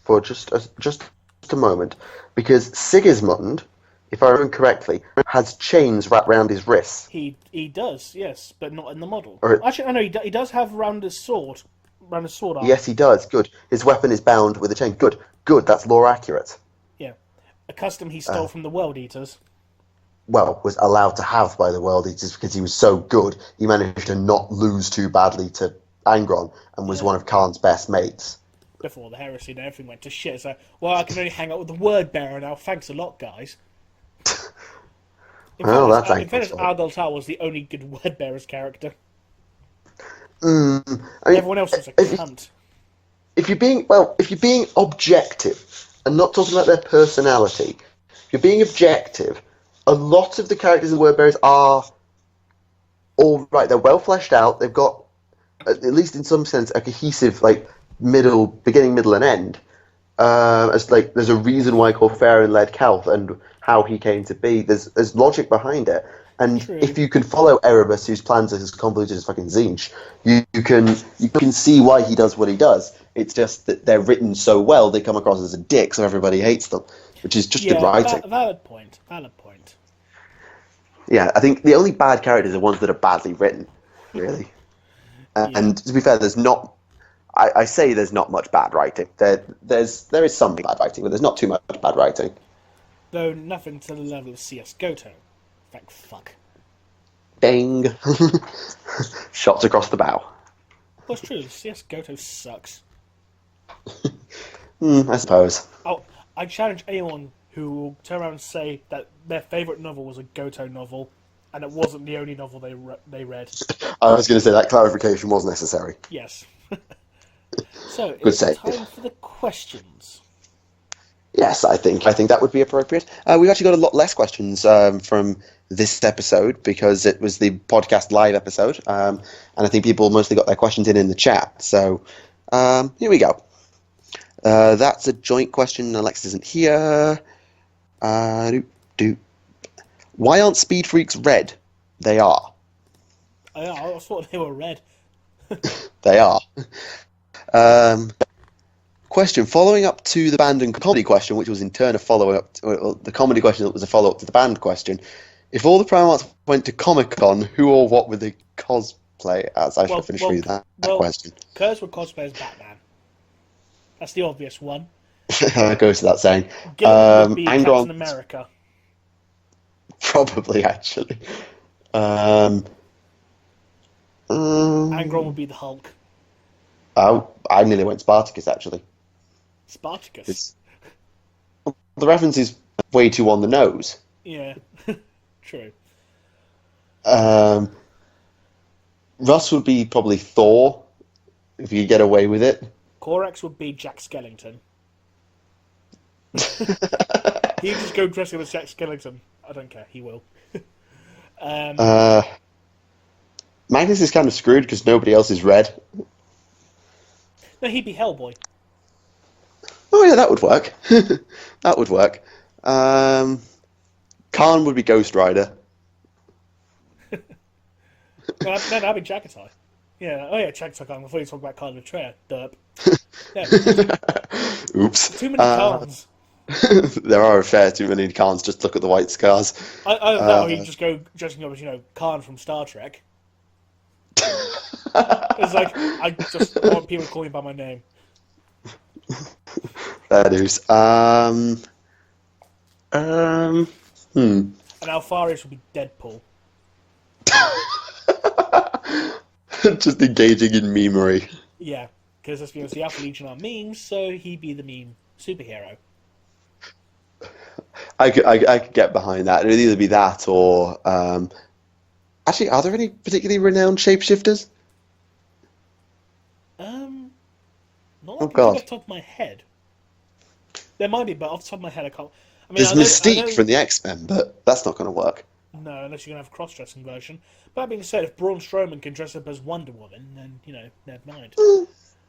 for just a moment, because Sigismund, if I remember correctly, has chains wrapped around his wrists. He does, yes, but not in the model. Or, actually, no, he does have around his sword arm. Yes, he does. Good. His weapon is bound with a chain. Good. That's lore accurate. Yeah, a custom he stole from the World Eaters. Well, was allowed to have by the World Eaters because he was so good. He managed to not lose too badly to Angron and was one of Khan's best mates. Before the heresy and everything went to shit, so, well, I can only hang out with the Word Bearer now. Thanks a lot, guys. In fairness, Argyltal was the only good Word Bearer's character. I mean, everyone else was a cunt. If you're being objective and not talking about their personality, if you're being objective, a lot of the characters in Word Bearers are all right. They're well fleshed out. They've got, at least in some sense, a cohesive beginning, middle, and end. There's a reason why Corferan led Calth and how he came to be. There's logic behind it. And True. If you can follow Erebus, whose plans are as convoluted as fucking Zinch, you can see why he does what he does. It's just that they're written so well, they come across as a dick, so everybody hates them, which is just good writing. Valid point. Yeah, I think the only bad characters are ones that are badly written, really. And to be fair, there's not. I say there's not much bad writing. There is some bad writing, but there's not too much bad writing. Though nothing to the level of CS Goto. Thank fuck. Dang. Shots across the bow. Well, it's true. CS Goto sucks. I suppose. Oh, I challenge anyone who will turn around and say that their favourite novel was a Goto novel, and it wasn't the only novel they read. I was going to say that clarification was necessary. Yes. So, it's time for the questions. Yes, I think that would be appropriate. We've actually got a lot less questions from this episode because it was the podcast live episode, and I think people mostly got their questions in the chat. So here we go. That's a joint question. Alex isn't here. Why aren't Speed Freaks red? They are. I thought they were red. They are. Question following up to the band and comedy question, which was in turn a follow up. The comedy question that was a follow up to the band question. If all the Primarchs went to Comic-Con, who or what would they cosplay as? I should finish reading that question. Kurz would cosplay as Batman. That's the obvious one. That goes without saying. Gilligan would be Captain America. Probably, actually. Angron would be the Hulk. Oh, I nearly went Spartacus, actually. Spartacus? the reference is way too on the nose. Yeah, true. Russ would be probably Thor, if you get away with it. Corax would be Jack Skellington. He'd just go dressing as Jack Skellington. I don't care. He will. Magnus is kind of screwed because nobody else is red. No, he'd be Hellboy. Oh yeah, that would work. That would work. Khan would be Ghost Rider. No, that'd be Jagatai. Yeah. Oh yeah, Jagatai. Before you talk about Khan Betrayer, derp. Yeah. Oops. Too many Khans. There are a fair too many Khans. Just look at the white scars. Or he'd just go dressing up as, Khan from Star Trek. It's like, I just want people to call me by my name. Fair dues. And Alpharius would be Deadpool. Just engaging in memery. Yeah, because let's be honest, the Alpha Legion are memes, so he'd be the meme superhero. I could get behind that. It would either be that or... Actually, are there any particularly renowned shapeshifters? Not off the top of my head. There might be, but off the top of my head, I can't... There's Mystique from the X-Men, but that's not going to work. No, unless you're going to have a cross-dressing version. But that being said, if Braun Strowman can dress up as Wonder Woman, then, never mind.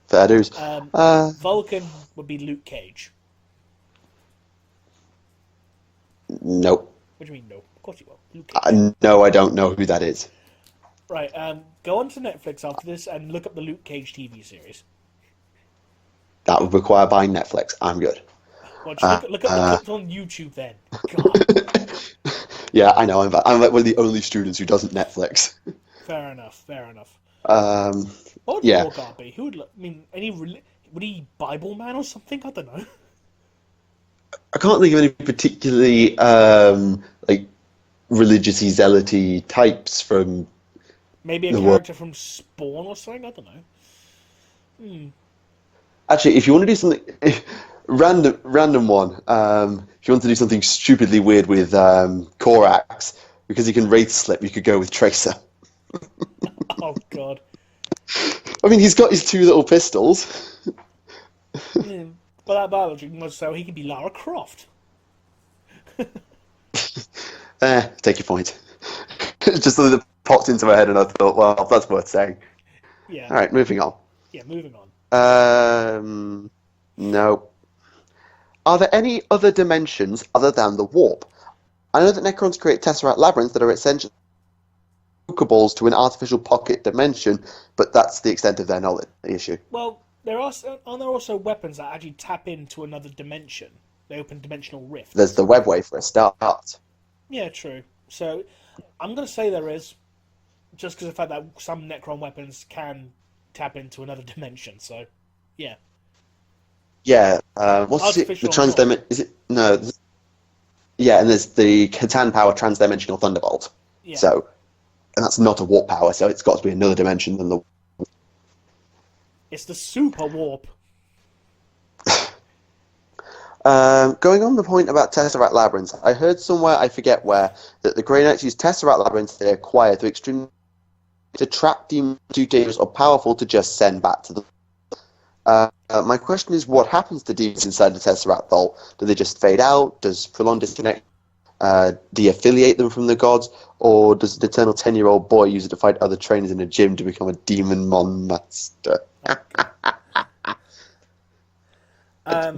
Fair dues. Vulcan would be Luke Cage. Nope. What do you mean, no? Of course you will. Luke Cage. No, I don't know who that is. Right, go on to Netflix after this and look up the Luke Cage TV series. That would require buying Netflix. I'm good. Well, just look up the clips on YouTube then. God. Yeah, I know. I'm like one of the only students who doesn't Netflix. Fair enough. Yeah. What would Morgard be? Who would? Would he Bible man or something? I don't know. I can't think of any particularly religious-y, zealot-y types from. Maybe a character from Spawn or something. I don't know. Actually, if you want to do something random one, if you want to do something stupidly weird with Corax, because he can wraith slip, you could go with Tracer. Oh God. I mean, he's got his two little pistols. But that biology was so he could be Lara Croft. Take your point. Just something that popped into my head, and I thought, well, that's worth saying. Yeah. All right, moving on. Yeah, moving on. No. Are there any other dimensions other than the warp? I know that Necrons create Tesseract labyrinths that are essentially balls to an artificial pocket dimension, but that's the extent of their knowledge issue. Well, aren't there also weapons that actually tap into another dimension? They open dimensional rifts. There's the webway for a start. Yeah, true. So, I'm going to say there is, just because of the fact that some Necron weapons can tap into another dimension, so, yeah. Yeah, what's it? The transdimension... Is it... No. Yeah, and there's the Catan power transdimensional thunderbolt. Yeah. So, and that's not a warp power, so it's got to be another dimension than the... It's the super warp. Going on the point about Tesseract labyrinths, I heard somewhere, I forget where, that the Grey Knights use Tesseract labyrinths they acquire to trap demons too dangerous or powerful to just send back to them. My question is, what happens to demons inside the Tesseract Vault? Do they just fade out? Does Prolon disconnect? De-affiliate them from the gods? Or does an eternal 10-year-old boy use it to fight other trainers in a gym to become a demon mon master?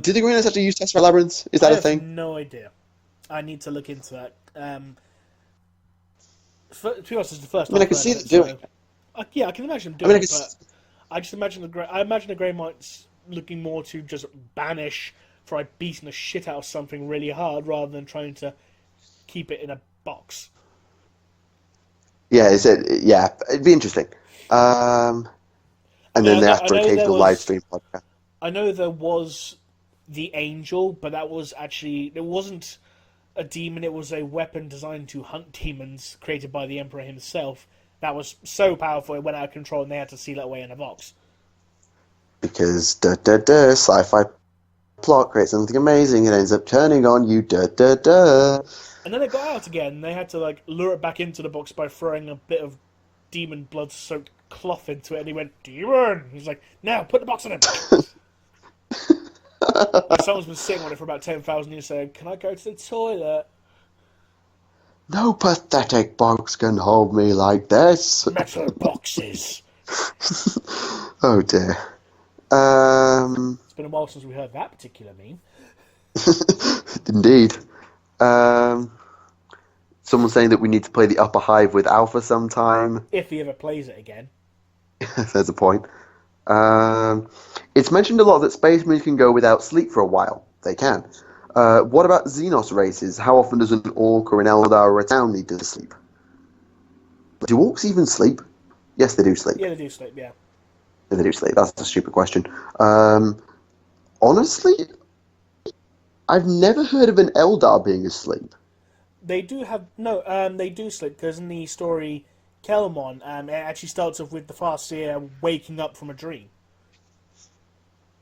Do the Grey Knights actually use Tesseract labyrinths? Is that a thing? I have no idea. I need to look into that. To be honest, it's the first time I can see them doing it. Yeah, I can imagine them doing it, but I just imagine the Grey Knights looking more to just banish for beating the shit out of something really hard rather than trying to keep it in a box. Yeah, it'd be interesting. And then after occasional live stream podcast. I know there was the Angel, but that was actually... It wasn't a demon, it was a weapon designed to hunt demons, created by the Emperor himself. That was so powerful it went out of control and they had to seal it away in a box. Because, sci-fi plot, create something amazing, and ends up turning on you, And then it got out again. They had to like lure it back into the box by throwing a bit of demon blood-soaked cloth into it, and he went, "Demon!" He's like, "Now, put the box on him!" Someone's been sitting on it for about 10,000 years saying, "Can I go to the toilet?" No pathetic box can hold me like this. Metal boxes. Oh dear. It's been a while since we heard that particular meme. Indeed. Someone's saying that we need to play the Upper Hive with Alpha sometime. If he ever plays it again. There's a point. It's mentioned a lot that space marines can go without sleep for a while. They can. What about Xenos races? How often does an Orc or an Eldar or a Town need to sleep? Do Orcs even sleep? Yes, they do sleep. Yeah, they do sleep, yeah. Yeah, they do sleep. That's a stupid question. Honestly, I've never heard of an Eldar being asleep. They do have... No, they do sleep, because in the story Kelmon, it actually starts off with the Farseer waking up from a dream.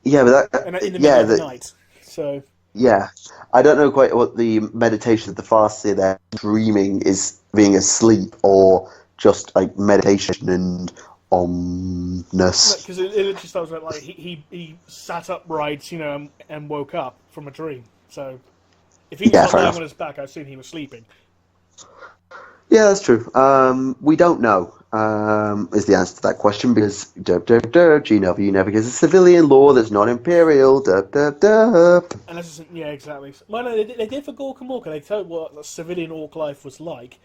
Yeah, but that... In the middle of the night, so... Yeah, I don't know quite what the meditation of the Farseer there dreaming is being asleep or just like meditation and omness. Because it literally starts with like he sat upright, and woke up from a dream. So if he was not lying on his back, I assume he was sleeping. Yeah, that's true. We don't know. Is the answer to that question because GW never gives a civilian law that's not imperial. And that's yeah, exactly. Well, no, they did for Gork and Morka. They told what a civilian orc life was like,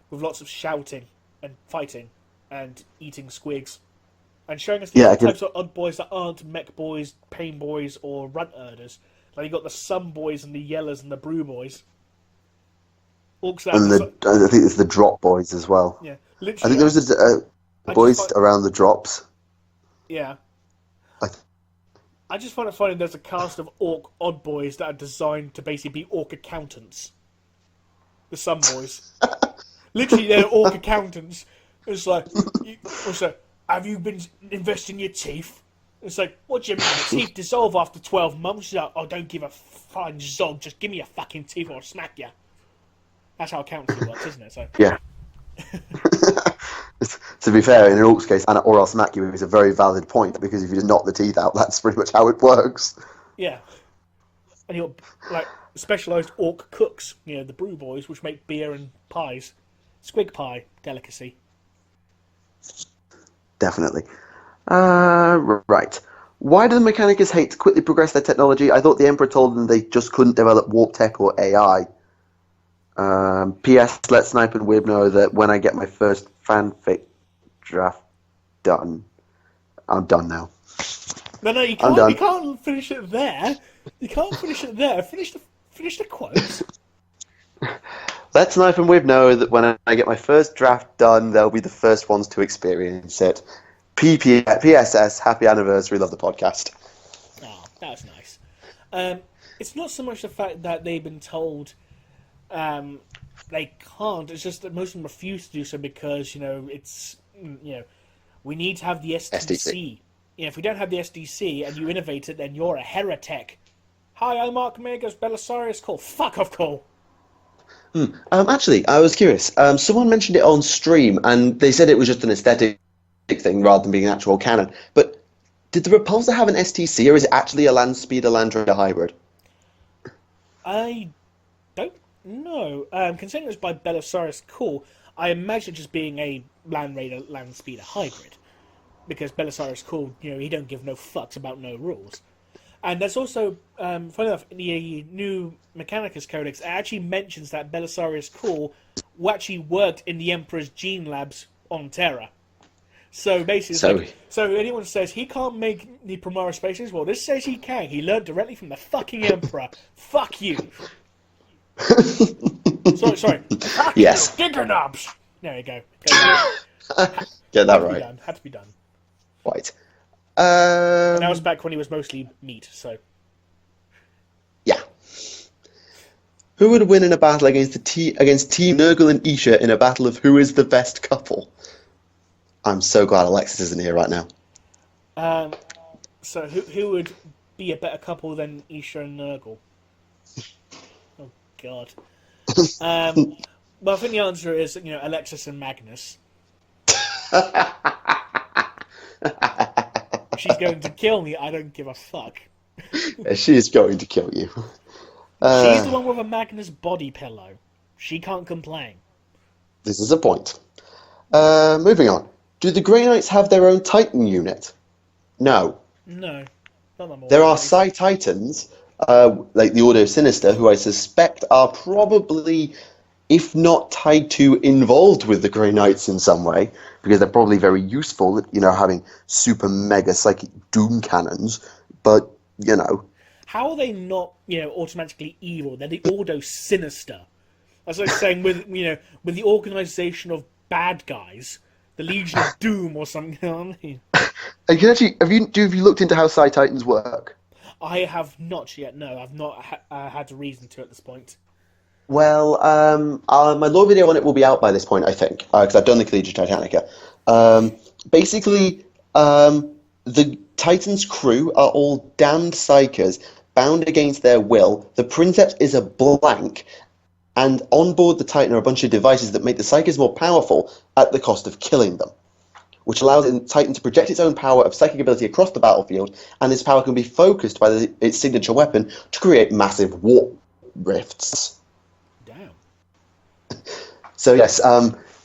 with lots of shouting and fighting and eating squigs, and showing us the types of odd boys that aren't mech boys, pain boys, or runt herders. Like you got the Sun boys and the Yellers and the Brew boys. Orcs and I think it's the Drop boys as well. Yeah. Literally, I think there was the boys around the drops. Yeah. I just find it funny there's a cast of orc odd boys that are designed to basically be orc accountants. The Sun boys. Literally, they're orc accountants. It's like, have you been investing your teeth? It's like, what do you mean? The teeth dissolve after 12 months? Like, oh, don't give a fine zog. Just give me your fucking teeth or I'll smack you. That's how accountancy works, isn't it? So. Yeah. To be fair, in an Orc's case, or I'll smack you is a very valid point, because if you just knock the teeth out, that's pretty much how it works. Yeah. And you're like specialised Orc cooks, the Brew boys, which make beer and pies. Squig pie delicacy. Definitely. Right. Why do the Mechanicus hate to quickly progress their technology? I thought the Emperor told them they just couldn't develop warp tech or AI. P.S. Let Snipe and Wib know that when I get my first fanfic draft done, I'm done now. No, you can't. You can't finish it there. You can't finish it there. Finish the quotes. Let Snipe and Wib know that when I get my first draft done, they'll be the first ones to experience it. PSS, happy anniversary, love the podcast. Oh, that was nice. It's not so much the fact that they've been told they can't. It's just that most of them refuse to do so because it's we need to have the SDC. If we don't have the SDC and you innovate it, then you're a heretic. Hi, I'm Mark Megas, Belisarius Call. Fuck off, Call. Actually, I was curious. Someone mentioned it on stream, and they said it was just an aesthetic thing rather than being an actual canon. But did the Repulsor have an STC, or is it actually a land speeder Land Raider hybrid? I don't know. Considering it was by Belisarius Call, I imagine it just being a Land Raider Land Speeder hybrid. Because Belisarius Call, he don't give no fucks about no rules. And there's also, funny enough, in the new Mechanicus Codex, it actually mentions that Belisarius Call actually worked in the Emperor's gene labs on Terra. So basically, so anyone says he can't make the Primara spaces, well, this says he can. He learned directly from the fucking Emperor. Fuck you. Sorry. Fuck yes. You, Giggernobs. There you go. Get that right. Had to be done. Right. And that was back when he was mostly meat, so. Yeah. Who would win in a battle against Team Nurgle and Isha in a battle of who is the best couple? I'm so glad Alexis isn't here right now. So who would be a better couple than Isha and Nurgle? Oh, God. Well, I think the answer is, Alexis and Magnus. She's going to kill me. I don't give a fuck. She is going to kill you. She's the one with a Magnus body pillow. She can't complain. This is a point. Moving on. Do the Grey Knights have their own Titan unit? No. No. There are Psi Titans, like the Order of Sinister, who I suspect are probably, if not tied to, involved with the Grey Knights in some way, because they're probably very useful, having super mega psychic doom cannons, but, How are they not, automatically evil? They're the Ordo Sinister. That's like saying with the organisation of bad guys, the Legion of Doom or something, you know what I mean? And have you looked into how Psi Titans work? I have not yet, no. I've not had a reason to at this point. Well, my lore video on it will be out by this point, I think, because I've done the Collegia Titanica. Basically, the Titans' crew are all damned psychers, bound against their will. The Princeps is a blank, and on board the Titan are a bunch of devices that make the psychers more powerful at the cost of killing them, which allows the Titan to project its own power of psychic ability across the battlefield, and this power can be focused by its signature weapon to create massive warp rifts. Damn. So yes,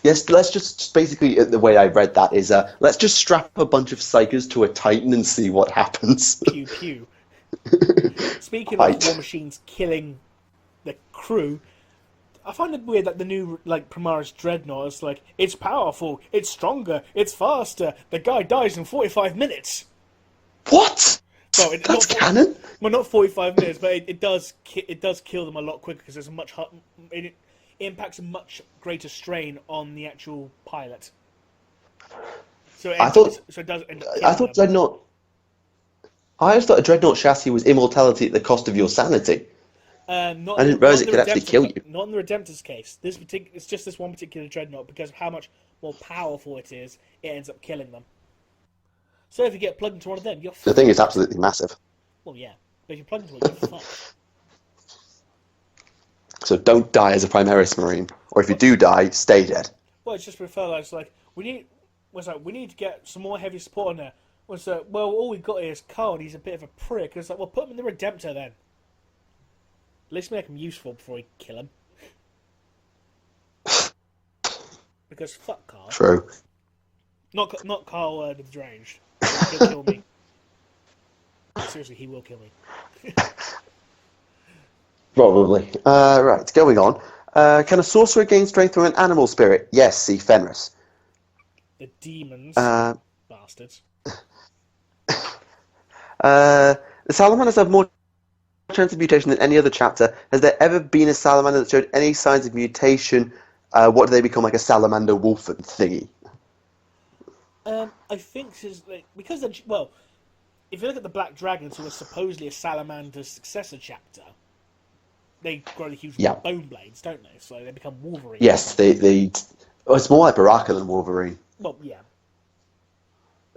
let's just basically, the way I read that is, let's just strap a bunch of psychers to a Titan and see what happens. Pew pew. Speaking of war machines killing the crew, I find it weird that the new Primaris Dreadnought is it's powerful, it's stronger, it's faster. The guy dies in 45 minutes. What? Well, That's canon. Well, not 45 minutes, but it does kill them a lot quicker because there's it impacts a much greater strain on the actual pilot. So it does end up killing them. Dreadnought. I always thought a Dreadnought chassis was immortality at the cost of your sanity. I didn't realize it could actually kill you. Not in the Redemptor's case. It's just this one particular Dreadnought, because of how much more powerful it is, it ends up killing them. So if you get plugged into one of them, you're fucked. The thing is absolutely massive. Well, yeah. But if you plug into one, you're fucked. So don't die as a Primaris Marine. Or if you do die, stay dead. Well, it's just prefer we need to get some more heavy support on there. Well, all we've got here is Carl, and he's a bit of a prick. It's well, put him in the Redemptor then. At least make him useful before we kill him. Because fuck Carl. True. Not Carl the Deranged. He'll kill me. Seriously, he will kill me. Probably. Right, going on. Can a sorcerer gain strength through an animal spirit? Yes, see Fenris. The demons. Bastards. The Salamanders have more chance of mutation than any other chapter. Has there ever been a salamander that showed any signs of mutation? What do they become, like a salamander wolf thingy? I think because if you look at the Black Dragons, who are supposedly a salamander's successor chapter, they grow the huge bone blades, don't they? So they become Wolverine. Yes, they. It's more like Baraka than Wolverine. Well, yeah.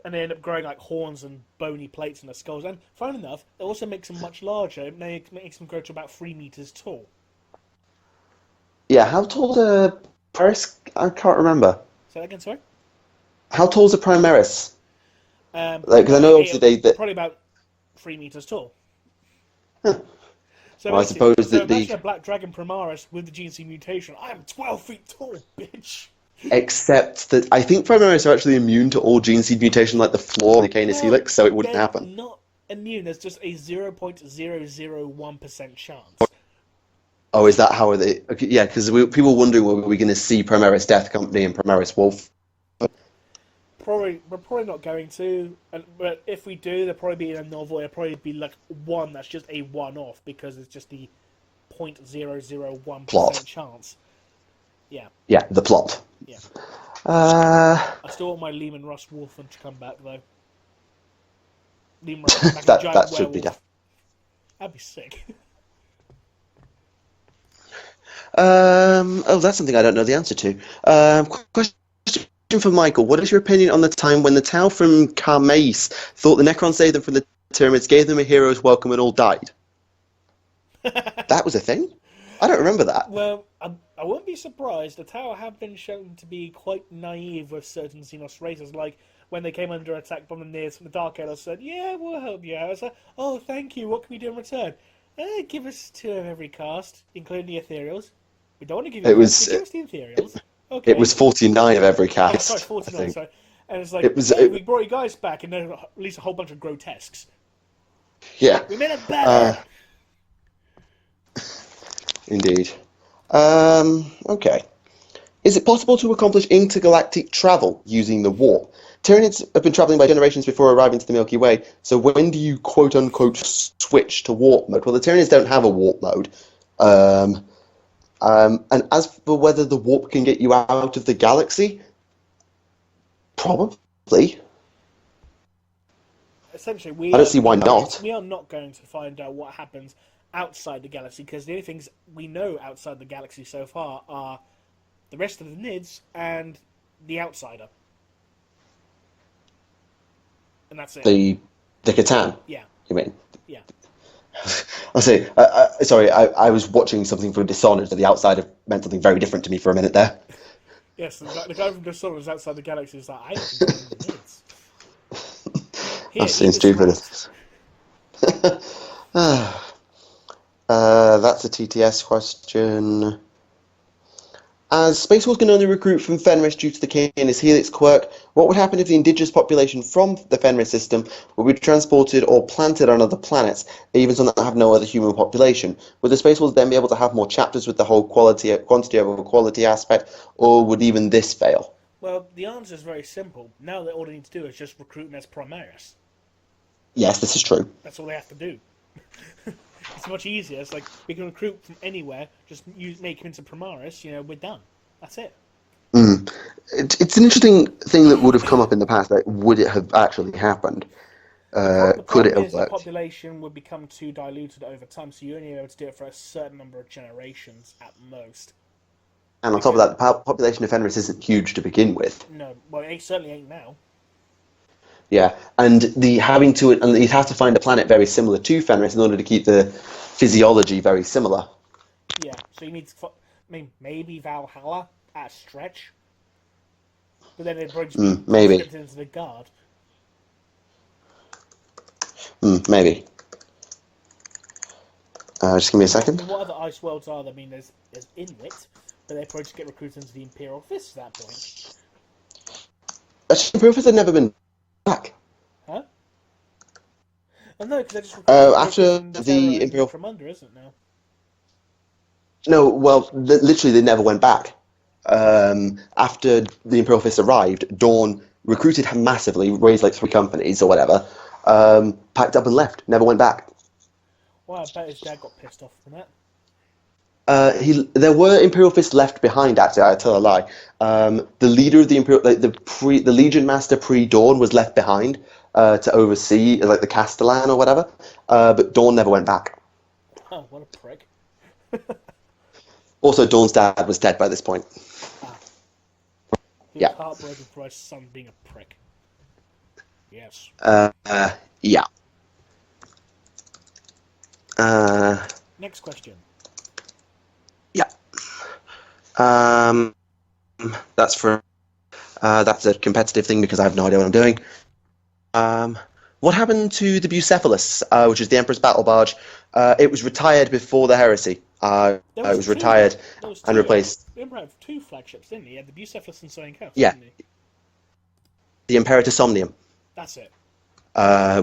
And they end up growing horns and bony plates in their skulls. And fun enough, it also makes them much larger. It makes them grow to about 3 meters tall. Yeah, how tall is Primaris? I can't remember. Say that again, sorry? How tall is a Primaris? Because I know obviously they probably about 3 meters tall. Huh. So well, I suppose that imagine a Black Dragon Primaris with the GNC mutation. I am 12 feet tall, bitch. Except that I think Primaris are actually immune to all gene seed mutation, like the floor of the Canis Helix, so it wouldn't happen. Not immune. There's just a 0.001% chance. Oh, is that how they? Okay, yeah, because people were wondering whether we're going to see Primaris Death Company and Primaris Wolf. We're probably not going to. But if we do, there'll probably be in a novel. It'll probably be one that's just a one-off because it's just the 0.001% chance. Yeah. Yeah, the plot. Yeah. I still want my Lehman Russ Wolfen to come back though. Lehman Russ back that a giant should be done. That'd be sick. That's something I don't know the answer to. Question for Michael: what is your opinion on the time when the Tau from Carmace thought the Necrons saved them from the Tyranids gave them a hero's welcome and all died. That was a thing? I don't remember that. Well, I wouldn't be surprised. The Tower have been shown to be quite naive with certain Xenos races, like when they came under attack from the Nids from the Dark Elves said, yeah, we'll help you out. I was like, oh, thank you, what can we do in return? Give us 2 of every caste, including the Ethereals. We don't want to give you give us the Ethereals. Okay. It was 49 of every caste. Oh, sorry, 49, sorry. And it's like, we brought you guys back, and then at least a whole bunch of grotesques. Yeah. We made it better! Indeed. Okay. Is it possible to accomplish intergalactic travel using the warp? Tyranids have been traveling by generations before arriving to the Milky Way, so when do you quote-unquote switch to warp mode? Well, the Tyranids don't have a warp mode. And as for whether the warp can get you out of the galaxy, probably. Essentially, I don't see why not. We are not going to find out what happens outside the galaxy, because the only things we know outside the galaxy so far are the rest of the Nids and the Outsider. And that's it. The Catachan? Yeah. You mean? Yeah. I'll say, sorry, I was watching something from Dishonored, so the Outsider meant something very different to me for a minute there. Yes, the guy from Dishonored is outside the galaxy is like, I don't think the Nids. That seems stupid. That's a TTS question. As Space Wars can only recruit from Fenris due to the Canis Helix quirk, what would happen if the indigenous population from the Fenris system would be transported or planted on other planets, even some that have no other human population? Would the Space Wars then be able to have more chapters with the whole quantity over quality aspect, or would even this fail? Well, the answer is very simple. Now all they need to do is just recruit as Primaris. Yes, this is true. That's all they have to do. It's much easier. It's like, we can recruit from anywhere, just make him into Primaris, we're done. That's it. It's an interesting thing that would have come up in the past. Like, would it have actually happened? Could it have worked? The population would become too diluted over time, so you're only able to do it for a certain number of generations at most. And on top of that, the population of Fenris isn't huge to begin with. No, well, it certainly ain't now. Yeah, and you'd have to find a planet very similar to Fenris in order to keep the physiology very similar. Yeah, so you need to, maybe Valhalla at a stretch, but then it brings maybe into the guard. Maybe. Just give me a second. What other ice worlds are there? There's Inuit, but they probably just get recruited into the Imperial Fist at that point. Actually, Imperial Fist had never been back. Huh? Oh no, because they just recruited after the Imperial from under, isn't it now? No, well, literally they never went back. After the Imperial Fist arrived, Dawn recruited massively, raised like 3 companies or whatever, packed up and left, never went back. Well, I bet his dad got pissed off from that. There were Imperial Fists left behind. Actually, I tell a lie. The leader of the Imperial, the Legion Master pre-Dawn was left behind to oversee, like the Castellan or whatever. But Dawn never went back. Oh, what a prick! Also, Dawn's dad was dead by this point. He was heartbroken for his son being a prick. Yes. Yeah. Next question. Yeah. That's a competitive thing because I have no idea what I'm doing. What happened to the Bucephalus, which is the Emperor's battle barge? It was retired before the heresy. It was retired and replaced. The Emperor had 2 flagships, didn't he? He had the Bucephalus and something else, yeah. Didn't he? The Imperator Somnium. That's it.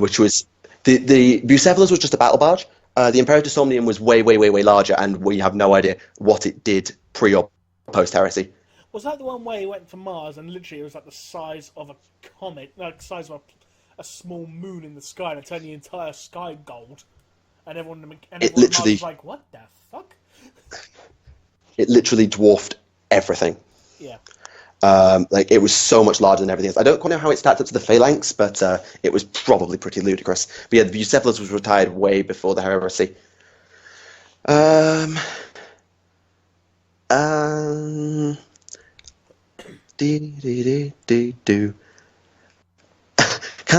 Which was the Bucephalus was just a battle barge. The Imperator Somnium was way, way, way, way larger, and we have no idea what it did pre or post heresy. Was that the one where he went to Mars and literally it was like the size of a comet, like the size of a small moon in the sky, and it turned the entire sky gold, and everyone literally was like, "What the fuck?" It literally dwarfed everything. Yeah. Like it was so much larger than everything else. I don't quite know how it stacked up to the Phalanx, but it was probably pretty ludicrous. But yeah, the Bucephalus was retired way before the heresy. Can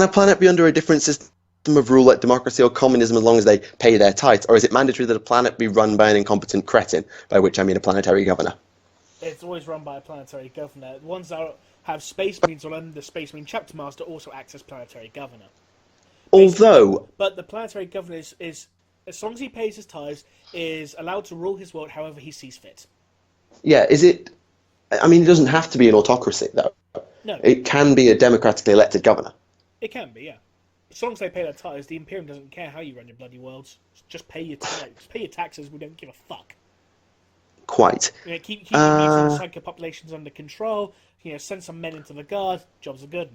a planet be under a different system of rule like democracy or communism as long as they pay their tithes? Or is it mandatory that a planet be run by an incompetent cretin, by which I mean a planetary governor? It's always run by a planetary governor. The ones that have Space Marines or under the Space Marine Chapter Master also acts as planetary governor. Although... But the planetary governor is, as long as he pays his tithes, is allowed to rule his world however he sees fit. Yeah, is it... I mean, it doesn't have to be an autocracy, though. No. It can be a democratically elected governor. It can be, yeah. As long as they pay their tithes, the Imperium doesn't care how you run your bloody worlds. Just pay your tithes. Just pay your taxes, we don't give a fuck. Quite. Keep the psycho populations under control, send some men into the guard, jobs are good.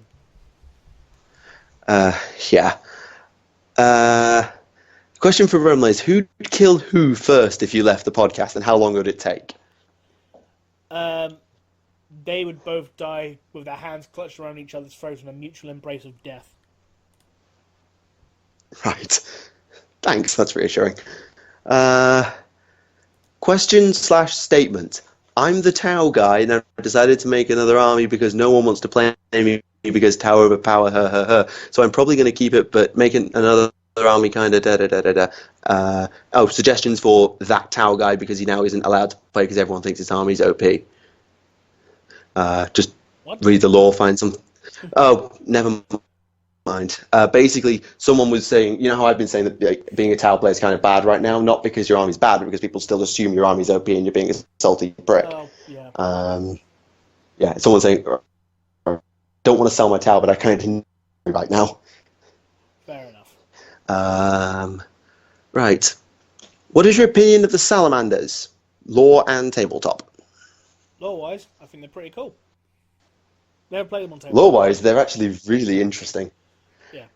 Yeah. Question for Remleiz: who'd kill who first if you left the podcast, and how long would it take? They would both die with their hands clutched around each other's throats in a mutual embrace of death. Right. Thanks, that's reassuring. Question/statement. I'm the Tau guy, and I've decided to make another army because no one wants to play me because Tau overpower her. So I'm probably going to keep it, but making another army kind of suggestions for that Tau guy because he now isn't allowed to play because everyone thinks his army's OP. Just What? read the lore, find some... Oh, never mind. Basically, someone was saying, you know how I've been saying that being a Tau player is kind of bad right now, not because your army's bad, but because people still assume your army's OP and you're being a salty prick. Oh, yeah. Yeah, someone's saying, don't want to sell my Tau, but I kind of need right now. Fair enough. Right. What is your opinion of the Salamanders? Lore and tabletop. Lore-wise, I think they're pretty cool. Never played them on tabletop. Lore-wise, they're actually really interesting. Yeah.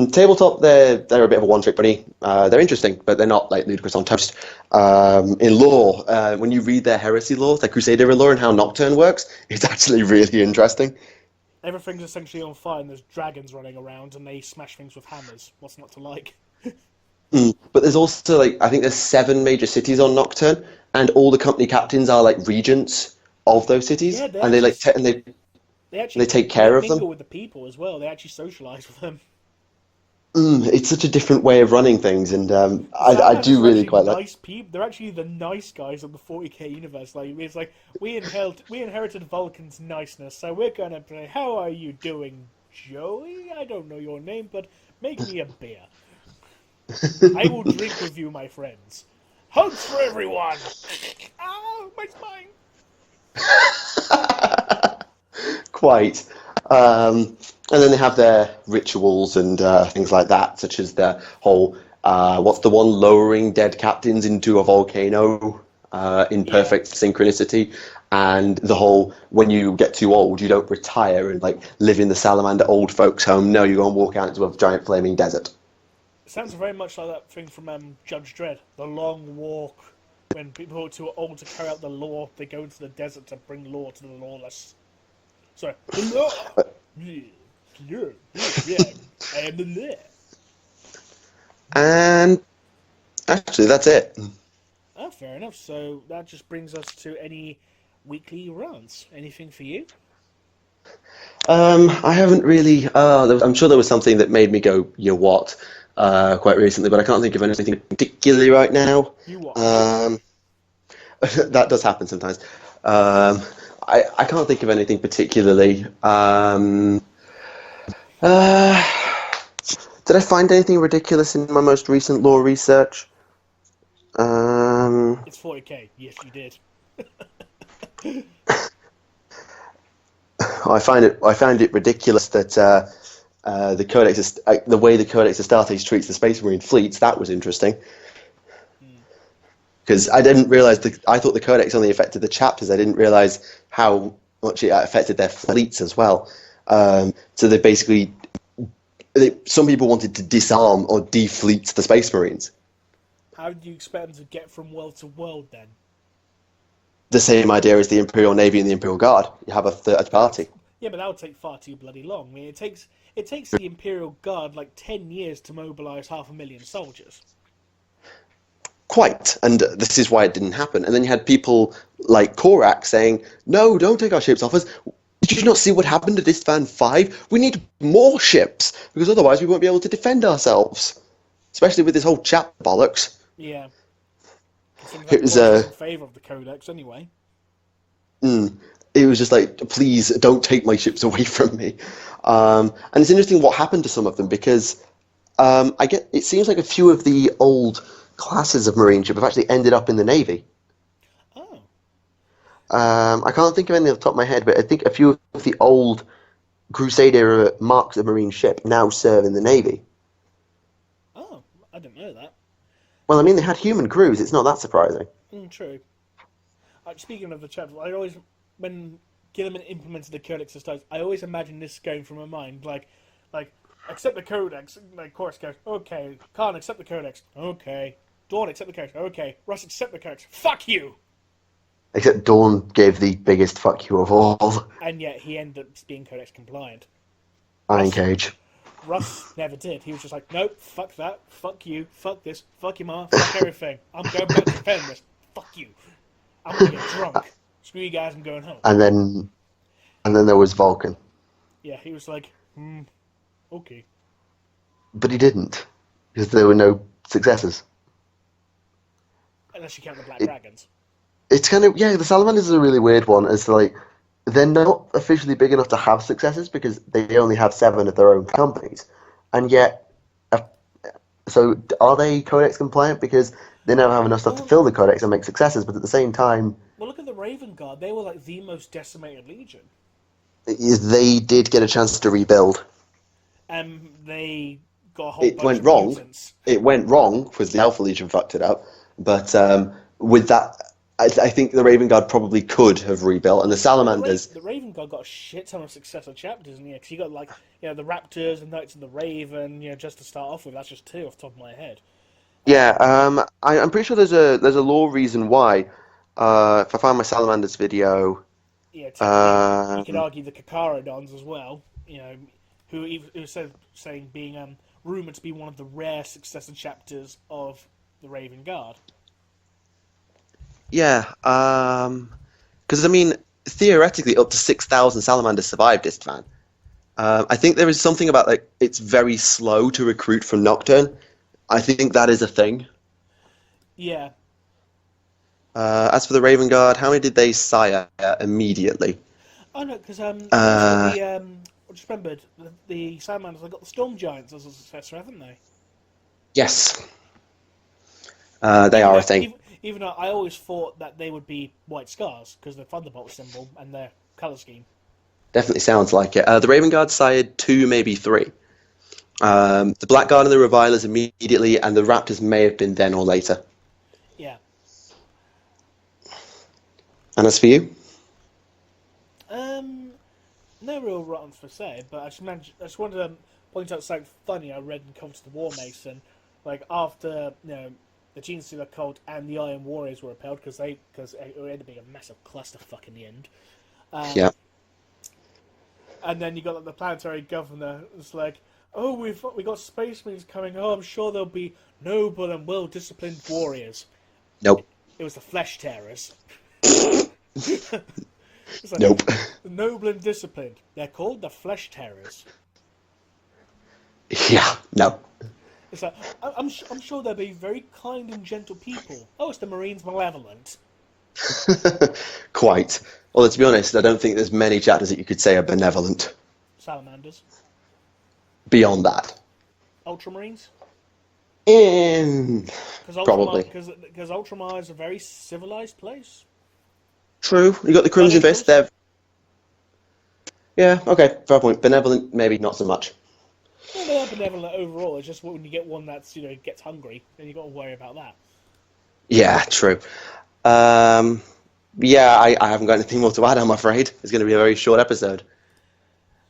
Tabletop, they're a bit of a one-trick pony. They're interesting, but they're not like ludicrous on toast. In lore, when you read their heresy lore, their Crusader lore, and how Nocturne works, it's actually really interesting. Everything's essentially on fire, and there's dragons running around, and they smash things with hammers. What's not to like? But there's also I think there's 7 major cities on Nocturne, and all the company captains are regents of those cities, Yeah, and they take care of them. They mingle with the people as well. They actually socialise with them. It's such a different way of running things, and I do really quite like. Nice people. They're actually the nice guys of the 40k universe. It's like we inherited Vulcan's niceness, so we're gonna play. How are you doing, Joey? I don't know your name, but make me a beer. I will drink with you, my friends. Hugs for everyone. Oh, my spine. Quite. And then they have their rituals and things like that, such as the whole, what's the one, lowering dead captains into a volcano in perfect synchronicity, and the whole, when you get too old, you don't retire and live in the Salamander old folks' home. No, you go and walk out into a giant flaming desert. It sounds very much like that thing from Judge Dredd, the long walk. When people are too old to carry out the law, they go into the desert to bring law to the lawless. Sorry, the law. Yeah, I am the law. And actually, that's it. Oh, fair enough. So that just brings us to any weekly rants. Anything for you? I haven't really. I'm sure there was something that made me go, "You what?" Quite recently, but I can't think of anything particularly right now. You what? That does happen sometimes. I can't think of anything particularly. Did I find anything ridiculous in my most recent lore research? It's 40k. Yes, you did. I find it ridiculous that the Codex is, the way the Codex Astartes treats the Space Marine fleets. That was interesting. Because I didn't realize I thought the Codex only affected the chapters. I didn't realize how much it affected their fleets as well. So they basically, some people wanted to disarm or defleet the Space Marines. How did you expect them to get from world to world then? The same idea as the Imperial Navy and the Imperial Guard. You have a third party. Yeah, but that would take far too bloody long. I mean, it takes the Imperial Guard 10 years to mobilise 500,000 soldiers. Quite, and this is why it didn't happen. And then you had people like Korak saying, "No, don't take our ships off us. Did you not see what happened to Istvan 5? We need more ships, because otherwise we won't be able to defend ourselves. Especially with this whole chat bollocks. Yeah. It was in favour of the Codex anyway. It was just like, please don't take my ships away from me. And it's interesting what happened to some of them, because it seems like a few of the old classes of Marine ship have actually ended up in the Navy. Oh. I can't think of any off the top of my head, but I think a few of the old Crusade era marks of Marine ship now serve in the Navy. Oh, I didn't know that. Well, I mean, they had human crews. It's not that surprising. True. Speaking of the chapter, when Gilliman implemented the Codex of Styles, I always imagine this going through my mind, like, accept the Codex. Like, Chorus goes, okay. Khan, accept the Codex. Okay. Dawn, accept the Codex. Okay. Russ, accept the Codex. Fuck you! Except Dawn gave the biggest fuck you of all. And yet he ended up being Codex compliant. Iron Cage. Russ never did. He was just like, nope, fuck that, fuck you, fuck this, fuck your ma, fuck everything. I'm going back to defend this. Fuck you. I'm gonna get drunk. Screw you guys, I'm going home. And then there was Vulcan. Yeah, he was like, okay. But he didn't, because there were no successors. Unless you count the Black Dragons. It's kind of, the Salamanders is a really weird one. It's like, they're not officially big enough to have successors because they only have 7 of their own companies. And yet, so are they Codex compliant? Because they never have enough stuff to fill the Codex and make successors, but at the same time... Well, look at the Raven Guard. They were like the most decimated legion. They did get a chance to rebuild. They got a whole bunch went of wrong. mutants. It went wrong because the Alpha Legion fucked it up. But with that... I think the Raven Guard probably could have rebuilt, and the Salamanders... The Raven Guard got a shit ton of successor chapters, and because you got the Raptors, the Knights of the Raven, just to start off with. That's just 2 off the top of my head. Yeah, I'm pretty sure there's a lore reason why. If I find my Salamanders video... Yeah, you could argue the Kakarodons as well, who saying being rumoured to be one of the rare successor chapters of the Raven Guard. Yeah, because, I mean, theoretically, up to 6,000 Salamanders survived Istvan. I think there is something about, it's very slow to recruit from Nocturne. I think that is a thing. Yeah. As for the Raven Guard, how many did they sire immediately? Oh, no, because, I just remembered, the Salamanders, they got the Storm Giants as a successor, haven't they? Yes. They are a thing. Even though I always thought that they would be White Scars, because of the Thunderbolt symbol and their colour scheme. Definitely sounds like it. The Raven Guard sired 2, maybe 3. The Black Guard and the Revilers immediately, and the Raptors may have been then or later. Yeah. And as for you? No real rottens per se, but I just wanted to point out something funny I read in Cult of the War Mason. After, the Gene Stealer cult and the Iron Warriors were repelled because it ended up being a massive clusterfuck in the end. Yeah. And then you got the planetary governor. It's like, oh, we got Space Marines coming. Oh, I'm sure there'll be noble and well-disciplined warriors. Nope. It was the Flesh Terrors. Nope. Noble and disciplined. They're called the Flesh Terrors. Yeah. No. It's like, I'm sure they'll be very kind and gentle people. Oh, it's the Marines Malevolent. Quite. Well, to be honest, I don't think there's many chapters that you could say are benevolent. Salamanders. Beyond that. Ultramarines? Probably. Because Ultramar is a very civilized place. True. You got the Crimson Fist there. Yeah, okay, fair point. Benevolent, maybe not so much. Well, they are benevolent overall. It's just when you get one that's, gets hungry, then you've got to worry about that. Yeah, true. I haven't got anything more to add, I'm afraid. It's going to be a very short episode.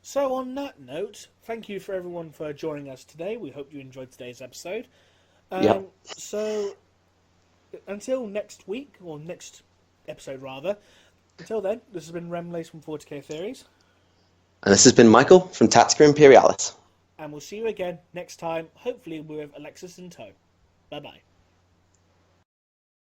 So on that note, thank you for everyone for joining us today. We hope you enjoyed today's episode. Yep. So, until next week, or next episode rather, until then, this has been Remleiz from 40k Theories. And this has been Michael from Tactica Imperialis. And we'll see you again next time, hopefully with Alexis in tow. Bye-bye.